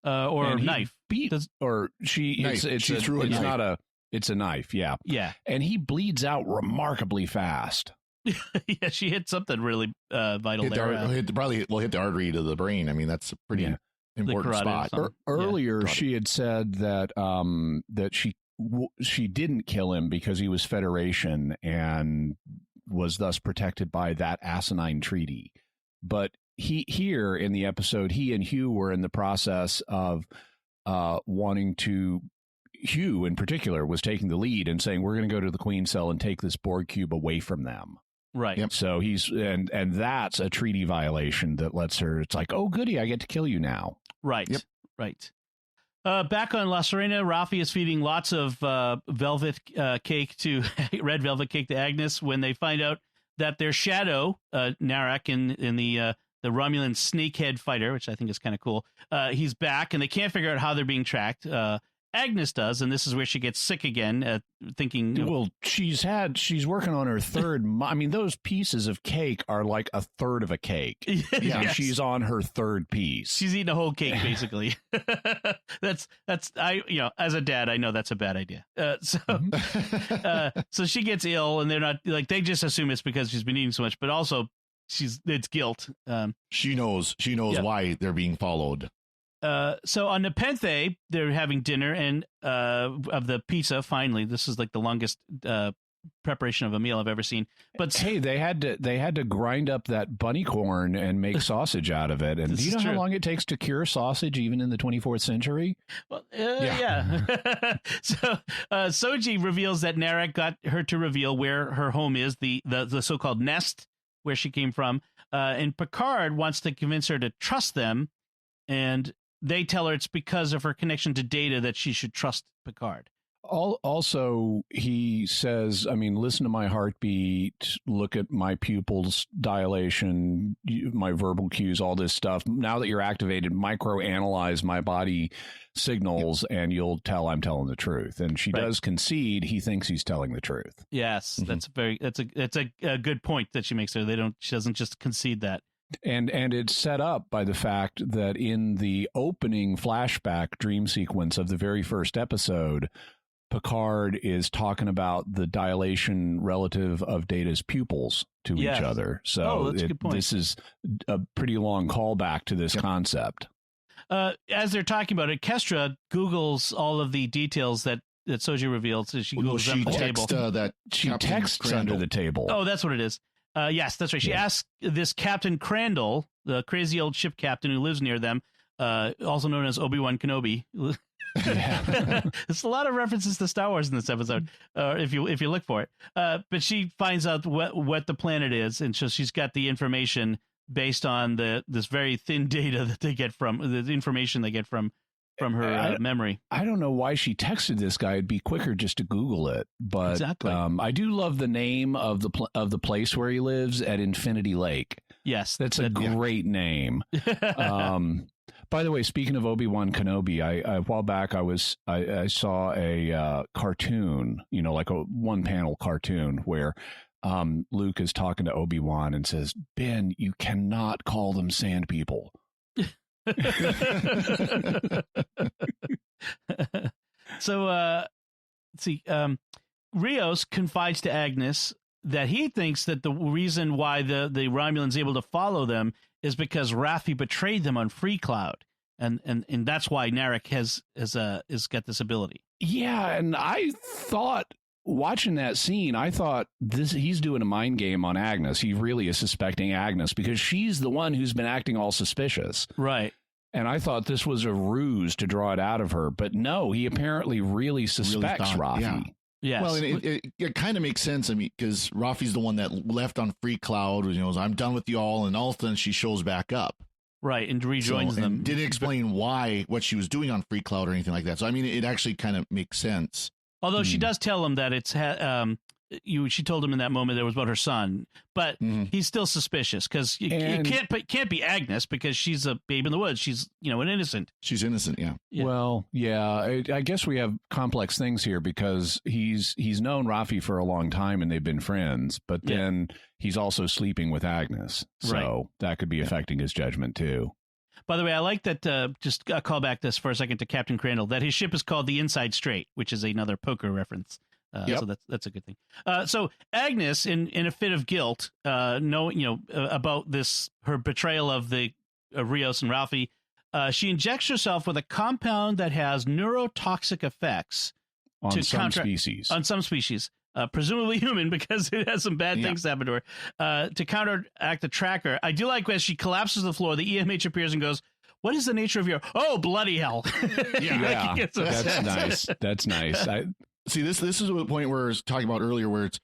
Or a knife. It's a knife, yeah. Yeah. And he bleeds out remarkably fast. Yeah, she hit something really vital there. Hit the artery to the brain. I mean, that's a pretty important spot. Earlier, she had said that she didn't kill him because he was Federation and was thus protected by that asinine treaty. But here in the episode, he and Hugh were in the process of wanting to. Hugh, in particular, was taking the lead and saying, we're going to go to the Queen cell and take this Borg cube away from them. Right. Yep. So he's and that's a treaty violation that lets her. It's like, oh, goody, I get to kill you now. Right. Yep. Right. Back on La Serena, Rafi is feeding lots of velvet cake to red velvet cake to Agnes when they find out that their shadow, Narak, in the Romulan snakehead fighter, which I think is kind of cool. He's back, and they can't figure out how they're being tracked. Agnes does, and this is where she gets sick again, thinking... Well, she's working on her third... I mean, those pieces of cake are like a third of a cake. Yes. She's on her third piece. She's eating a whole cake, basically. That's as a dad, I know that's a bad idea. So she gets ill, and they're not... Like, they just assume it's because she's been eating so much, but also it's guilt. She knows why they're being followed. So on Nepenthe, they're having dinner and of the pizza. Finally, this is like the longest preparation of a meal I've ever seen. But hey, they had to grind up that bunny corn and make sausage out of it. And do you know how long it takes to cure sausage, even in the 24th century? Well, yeah. So Soji reveals that Narak got her to reveal where her home is, the so-called nest where she came from, and Picard wants to convince her to trust them, and they tell her it's because of her connection to Data that she should trust Picard. Also, he says, I mean, listen to my heartbeat, look at my pupils dilation, my verbal cues, all this stuff. Now that you're activated, microanalyze my body signals, and you'll tell I'm telling the truth. And she does concede he thinks he's telling the truth. Yes, that's a good point that she makes there. She doesn't just concede that. And it's set up by the fact that in the opening flashback dream sequence of the very first episode, Picard is talking about the dilation relative of Data's pupils to each other. So that's a good point. This is a pretty long callback to this concept. As they're talking about it, Kestra Googles all of the details that Soji revealed. So she Googles them at the table. She texts under the table. Oh, that's what it is. Yes, that's right. She asks this Captain Crandall, the crazy old ship captain who lives near them, also known as Obi-Wan Kenobi. There's a lot of references to Star Wars in this episode, if you look for it. But she finds out what the planet is, and so she's got the information based on this very thin data that they get from the information they get from her memory. I don't know why she texted this guy. It'd be quicker just to Google it. But exactly. I do love the name of the place where he lives at Infinity Lake. Yes, that's a great name. By the way, speaking of Obi-Wan Kenobi, a while back I saw a cartoon, like a one-panel cartoon where Luke is talking to Obi-Wan and says, "Ben, you cannot call them sand people." So let's see. Rios confides to Agnes that he thinks that the reason why the Romulan's able to follow them is because Raffi betrayed them on Free Cloud, and that's why Narek has got this ability. Yeah, and I thought, watching that scene, I thought he's doing a mind game on Agnes. He really is suspecting Agnes because she's the one who's been acting all suspicious. Right. And I thought this was a ruse to draw it out of her. But no, he apparently really suspects Raffi. Yeah. Yes. Well, and it kind of makes sense. I mean, because Raffi's the one that left on Free Cloud. I'm done with you all. And all of a sudden she shows back up. Right. And rejoins them. And didn't explain what she was doing on Free Cloud or anything like that. So, I mean, it actually kind of makes sense. Although she does tell him that she told him in that moment that it was about her son, but he's still suspicious because it can't be Agnes because she's a babe in the woods. She's an innocent. She's innocent, yeah. Well, yeah. I guess we have complex things here because he's known Raffi for a long time and they've been friends, but then he's also sleeping with Agnes, so that could be affecting his judgment too. By the way, I like that, just call back this for a second to Captain Crandall, that his ship is called the Inside Straight, which is another poker reference. So that's a good thing. So Agnes, in a fit of guilt, knowing about her betrayal of the Rios and Ralphie, she injects herself with a compound that has neurotoxic effects on some species. On some species, presumably human, because it has some bad things happen to her. To counteract the tracker, I do like when she collapses to the floor. The EMH appears and goes, "What is the nature of your? Oh, bloody hell!" That's nice. That's nice. See, this is a point where I was talking about earlier, where it's,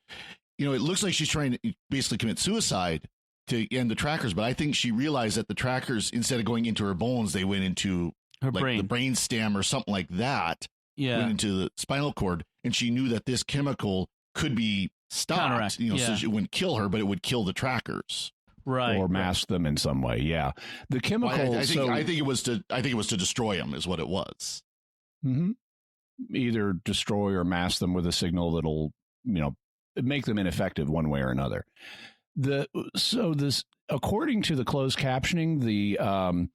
it looks like she's trying to basically commit suicide to end the trackers, but I think she realized that the trackers, instead of going into her bones, they went into her brain, the brain stem or something like that. Yeah, went into the spinal cord, and she knew that this chemical could be stopped. So it wouldn't kill her, but it would kill the trackers. Right, or mask them in some way. Yeah, the chemical. Well, I think it was to destroy them, is what it was. Mm-hmm. Either destroy or mask them with a signal that'll, make them ineffective one way or another. According to the closed captioning,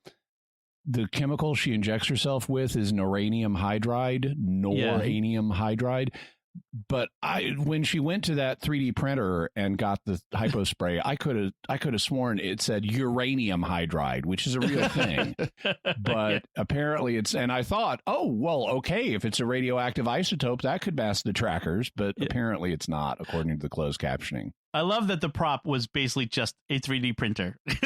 the chemical she injects herself with is noranium hydride. But when she went to that 3D printer and got the hypo spray, I could have sworn it said uranium hydride, which is a real thing. But apparently and I thought, oh, well, okay, if it's a radioactive isotope, that could mask the trackers, but apparently it's not, according to the closed captioning. I love that the prop was basically just a 3D printer. They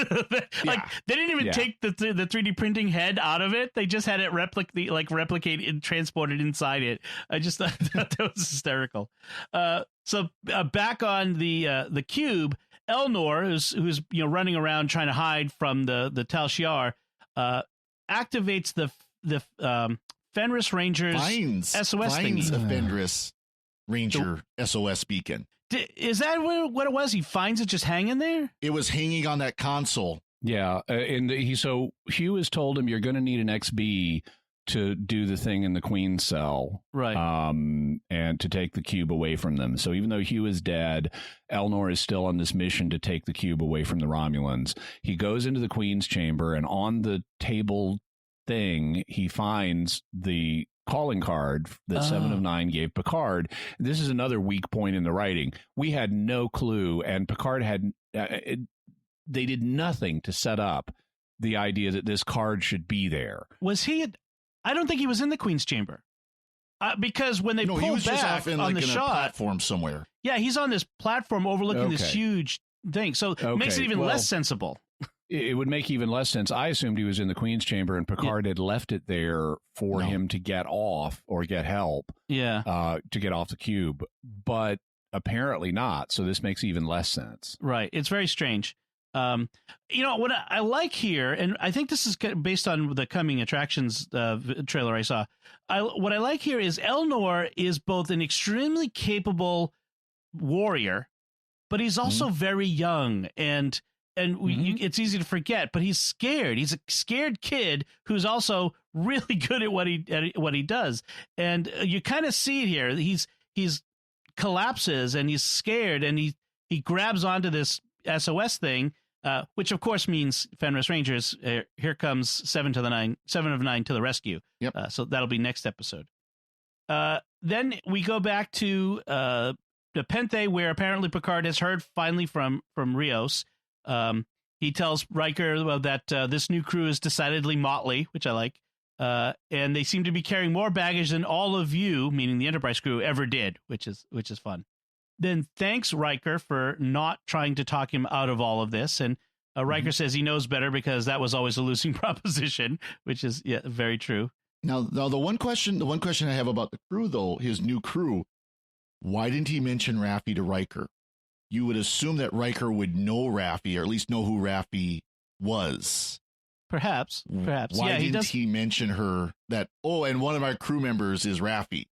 didn't even take the 3D printing head out of it. They just had it replicate and transported inside it. I just thought that was hysterical. So back on the cube, Elnor, who's running around trying to hide from the Tal Shiar, activates the Fenris Ranger's SOS finds thingy. a Fenris Ranger SOS beacon. Is that what it was? He finds it just hanging there? It was hanging on that console. Yeah, so Hugh has told him you're going to need an XB to do the thing in the Queen's cell, right? And to take the cube away from them. So even though Hugh is dead, Elnor is still on this mission to take the cube away from the Romulans. He goes into the Queen's chamber, and on the table thing, he finds the calling card that 7 of 9 gave Picard. This is another weak point in the writing. We had no clue, and Picard had. They did nothing to set up the idea that this card should be there. Was he? I don't think he was in the Queen's chamber, because when they pulled he was back just off in, on like, the in shot, a platform somewhere. Yeah, he's on this platform overlooking this huge thing, so it makes it even less sensible. It would make even less sense. I assumed he was in the Queen's chamber, and Picard had left it there for him to get off or get help. Yeah, to get off the cube, but apparently not. So this makes even less sense. Right. It's very strange. What I like here, and I think this is based on the coming attractions trailer I saw. What I like here is Elnor is both an extremely capable warrior, but he's also very young, and it's easy to forget. But he's scared. He's a scared kid who's also really good at what he does, and you kind of see it here. He's collapses and he's scared, and he grabs onto this SOS thing. Which of course means Fenris Rangers. Here comes 7 of 9 to the rescue. Yep. So that'll be next episode. Then we go back to Nepenthe, where apparently Picard has heard finally from Rios. He tells Riker that this new crew is decidedly motley, which I like, and they seem to be carrying more baggage than all of you, meaning the Enterprise crew, ever did, which is fun. Then thanks Riker for not trying to talk him out of all of this. And Riker says he knows better because that was always a losing proposition, which is very true. Now the one question I have about the crew, though, his new crew, why didn't he mention Raffi to Riker? You would assume that Riker would know Raffi, or at least know who Raffi was. Perhaps. Why didn't he mention her that, and one of our crew members is Raffi?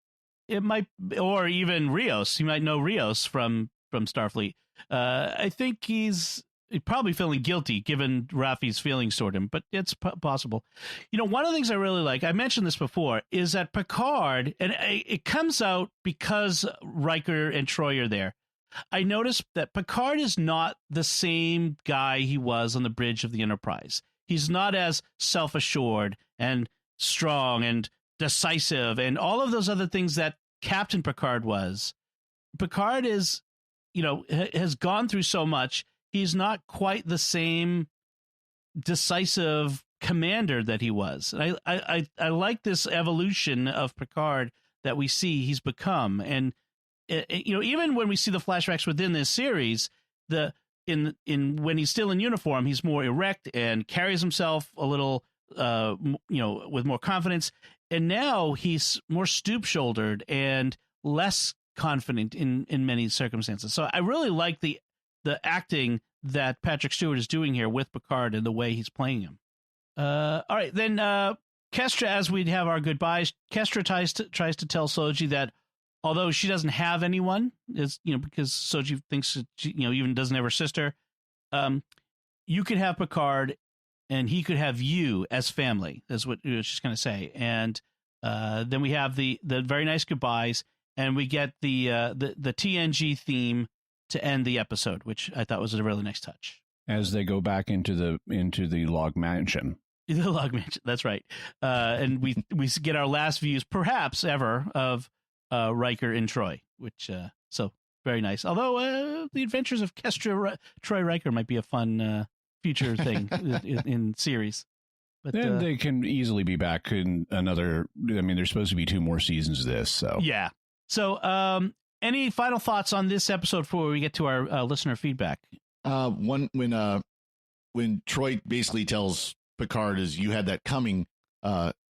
It might, or even Rios. You might know Rios from Starfleet. I think he's probably feeling guilty given Raffi's feelings toward him, but it's possible. One of the things I really like, I mentioned this before, is that Picard, and it comes out because Riker and Troy are there. I noticed that Picard is not the same guy he was on the bridge of the Enterprise. He's not as self-assured and strong and decisive and all of those other things that Captain Picard was. Picard is, has gone through so much. He's not quite the same decisive commander that he was. And I like this evolution of Picard that we see he's become. And even when we see the flashbacks within this series, when he's still in uniform, he's more erect and carries himself a little with more confidence. And now he's more stoop-shouldered and less confident in many circumstances. So I really like the acting that Patrick Stewart is doing here with Picard and the way he's playing him. All right, then Kestra, as we have our goodbyes, Kestra tries to tell Soji that although she doesn't have anyone, because Soji thinks she, even doesn't have her sister, you could have Picard and he could have you as family. That's what she's going to say. And then we have the very nice goodbyes, and we get the TNG theme to end the episode, which I thought was a really nice touch. As they go back into the log mansion. The log mansion, that's right. And we get our last views, perhaps ever, of Riker and Troy, which so very nice. Although the adventures of Kestra Troy Riker might be a fun future thing in series. But then they can easily be back in another. I mean, there's supposed to be 2 more seasons of this. So yeah. So any final thoughts on this episode before we get to our listener feedback? When Troy basically tells Picard is you had that coming,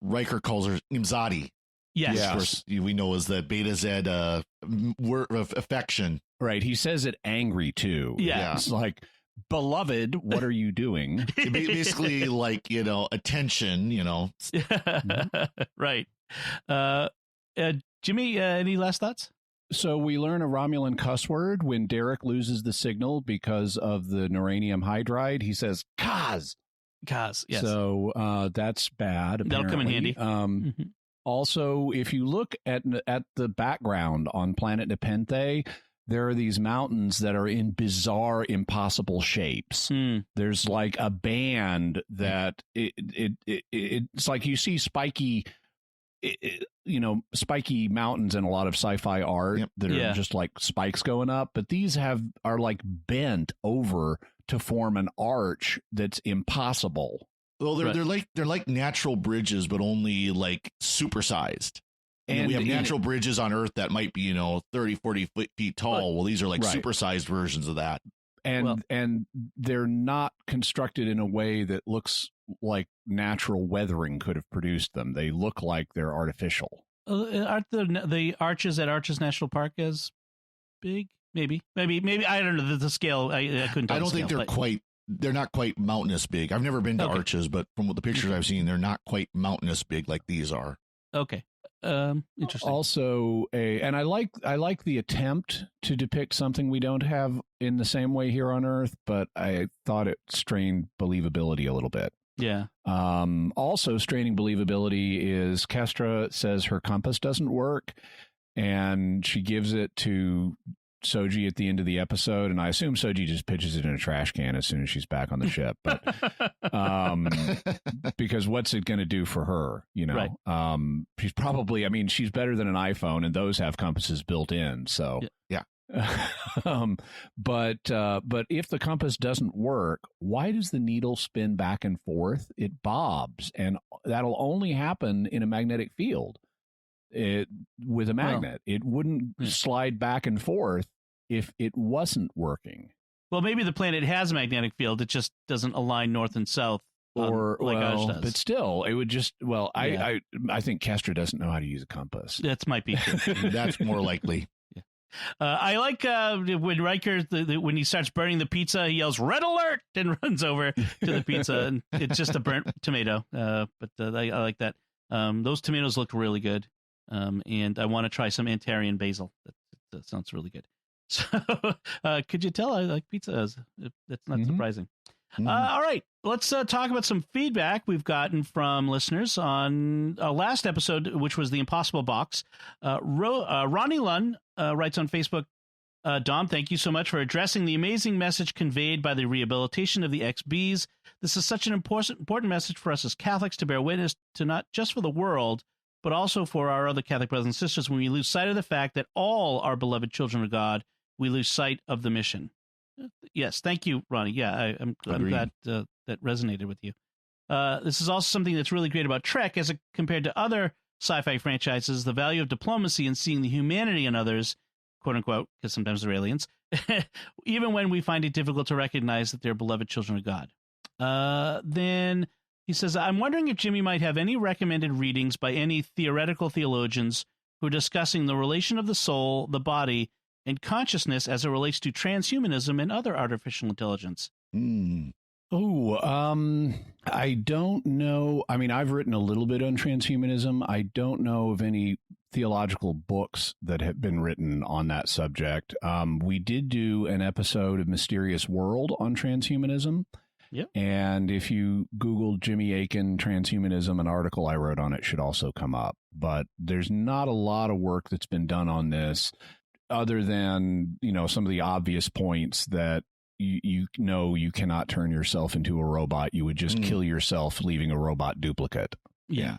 Riker calls her Imzadi. Yes. Of course, we know is the Beta Z word of affection. Right. He says it angry too. Yeah. It's like, beloved, what are you doing? Basically, like, attention, Right. Jimmy, any last thoughts? So we learn a Romulan cuss word when Derek loses the signal because of the neuranium hydride. He says, Kaz. Kaz, yes. So that's bad, apparently. That'll come in handy. Also, if you look at the background on planet Nepenthe, there are these mountains that are in bizarre, impossible shapes. There's like a band that it's like you see spiky mountains in a lot of sci-fi art that are just like spikes going up, but these are like bent over to form an arch that's impossible. Well, they're like natural bridges, but only like supersized. And we have natural bridges on Earth that might be, 30, 40 feet tall. Well, these are like supersized versions of that. And they're not constructed in a way that looks like natural weathering could have produced them. They look like they're artificial. Aren't the arches at Arches National Park as big? Maybe. I don't know the scale. I couldn't tell. I don't think they're not quite mountainous big. I've never been to Arches, but from the pictures I've seen, they're not quite mountainous big like these are. Okay. Interesting. Also, and I like the attempt to depict something we don't have in the same way here on Earth, but I thought it strained believability a little bit. Yeah. Also straining believability is Kestra says her compass doesn't work, and she gives it to Soji at the end of the episode, and I assume Soji just pitches it in a trash can as soon as she's back on the ship. But because what's it going to do for her? Right. She's probably, she's better than an iPhone, and those have compasses built in. So yeah. But if the compass doesn't work, why does the needle spin back and forth? It bobs, and that'll only happen in a magnetic field. With a magnet, it wouldn't slide back and forth if it wasn't working. Well, maybe the planet has a magnetic field; it just doesn't align north and south, like ours does. But still, it would just. Well, I think Kestra doesn't know how to use a compass. That might be true. That's more likely. I like when Riker, when he starts burning the pizza, he yells "Red Alert!" and runs over to the pizza, and it's just a burnt tomato. But I like that. Those tomatoes look really good. And I want to try some Antarian basil. That sounds really good. So, could you tell I like pizza? That's not surprising. All right, let's talk about some feedback we've gotten from listeners on our last episode, which was the Impossible Box. Ronnie Lunn writes on Facebook, Dom, thank you so much for addressing the amazing message conveyed by the rehabilitation of the XBs. This is such an important message for us as Catholics to bear witness to, not just for the world, but also for our other Catholic brothers and sisters. When we lose sight of the fact that all are beloved children of God, we lose sight of the mission. Yes, thank you, Ronnie. Yeah, I'm glad that resonated with you. This is also something that's really great about Trek, as compared to other sci-fi franchises, the value of diplomacy and seeing the humanity in others, quote unquote, because sometimes they're aliens, even when we find it difficult to recognize that they're beloved children of God. Then he says, I'm wondering if Jimmy might have any recommended readings by any theoretical theologians who are discussing the relation of the soul, the body, and consciousness as it relates to transhumanism and other artificial intelligence. I don't know. I've written a little bit on transhumanism. I don't know of any theological books that have been written on that subject. We did do an episode of Mysterious World on transhumanism. Yep. And if you Google Jimmy Akin transhumanism, an article I wrote on it should also come up. But there's not a lot of work that's been done on this, other than, some of the obvious points that you cannot turn yourself into a robot. You would just kill yourself leaving a robot duplicate. Yeah.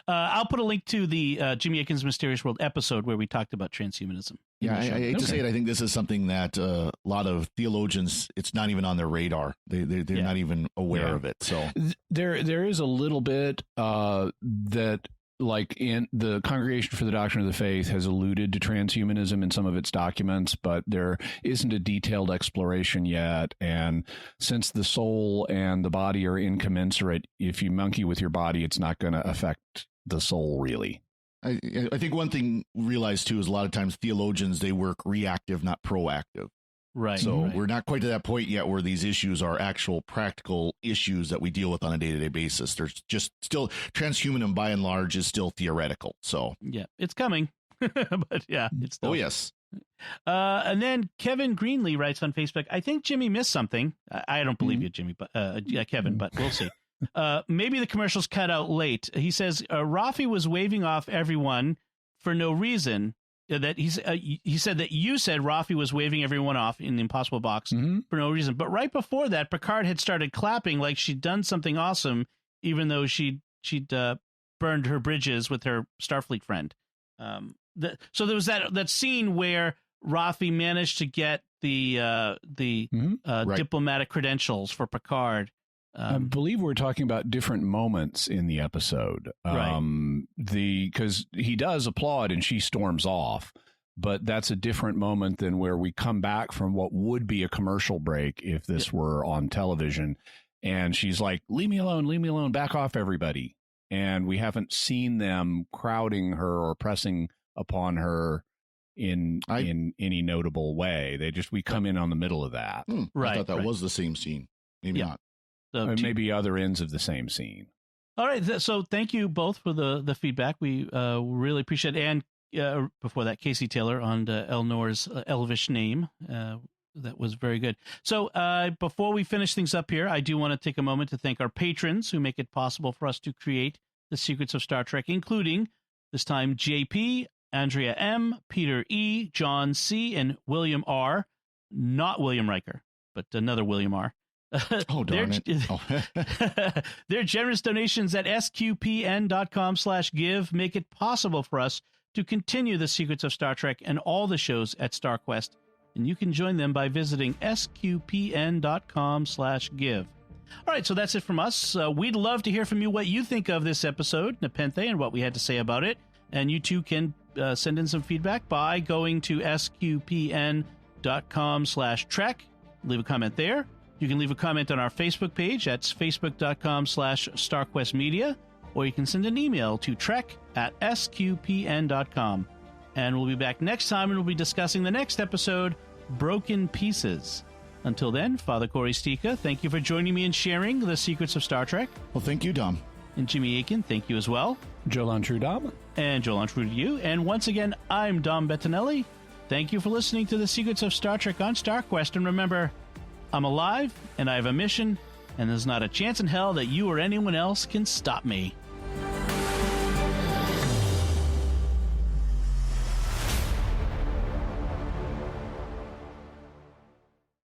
I'll put a link to the Jimmy Akin's Mysterious World episode where we talked about transhumanism. Yeah, I hate to say it. I think this is something that a lot of theologians, it's not even on their radar. They're not even aware of it. So there is a little bit that, like, in the Congregation for the Doctrine of the Faith has alluded to transhumanism in some of its documents, but there isn't a detailed exploration yet. And since the soul and the body are incommensurate, if you monkey with your body, it's not going to affect the soul, really. I think one thing realized, too, is a lot of times theologians, they work reactive, not proactive. Right. So right. we're not quite to that point yet where these issues are actual practical issues that we deal with on a day-to-day basis. There's just still transhumanism by and large is still theoretical. So yeah, it's coming. But yeah, it's still. Oh, yes. And then Kevin Greenlee writes on Facebook, I think Jimmy missed something. I don't believe you, Jimmy, but yeah, Kevin, but we'll see. Maybe the commercials cut out late. He says Rafi was waving off everyone for no reason. That he said that you said Rafi was waving everyone off in the Impossible Box for no reason. But right before that, Picard had started clapping like she'd done something awesome, even though she'd burned her bridges with her Starfleet friend. So there was that scene where Rafi managed to get the diplomatic credentials for Picard. I believe we're talking about different moments in the episode. Right. Because he does applaud and she storms off, but that's a different moment than where we come back from what would be a commercial break if this were on television. And she's like, leave me alone, back off, everybody. And we haven't seen them crowding her or pressing upon her in any notable way. We come in on the middle of that. Right. I thought that was the same scene. Maybe not. Maybe other ends of the same scene. All right. So thank you both for the feedback. We really appreciate it. And before that, Casey Taylor on Elnor's Elvish name. That was very good. So before we finish things up here, I do want to take a moment to thank our patrons who make it possible for us to create the Secrets of Star Trek, including this time JP, Andrea M, Peter E, John C, and William R. Not William Riker, but another William R. Oh, darn it. Their generous donations at sqpn.com/give make it possible for us to continue the Secrets of Star Trek and all the shows at StarQuest. And you can join them by visiting sqpn.com/give. All right, so that's it from us. We'd love to hear from you what you think of this episode, Nepenthe, and what we had to say about it. And you too can send in some feedback by going to sqpn.com/trek. Leave a comment there. You can leave a comment on our Facebook page. That's facebook.com/StarQuestMedia. Or you can send an email to trek@sqpn.com. And we'll be back next time, and we'll be discussing the next episode, Broken Pieces. Until then, Father Corey Stika, thank you for joining me and sharing the Secrets of Star Trek. Well, thank you, Dom. And Jimmy Aiken, thank you as well. Jolan Trudom. And Jolan True to you. And once again, I'm Dom Bettinelli. Thank you for listening to the Secrets of Star Trek on StarQuest. And remember, I'm alive, and I have a mission, and there's not a chance in hell that you or anyone else can stop me.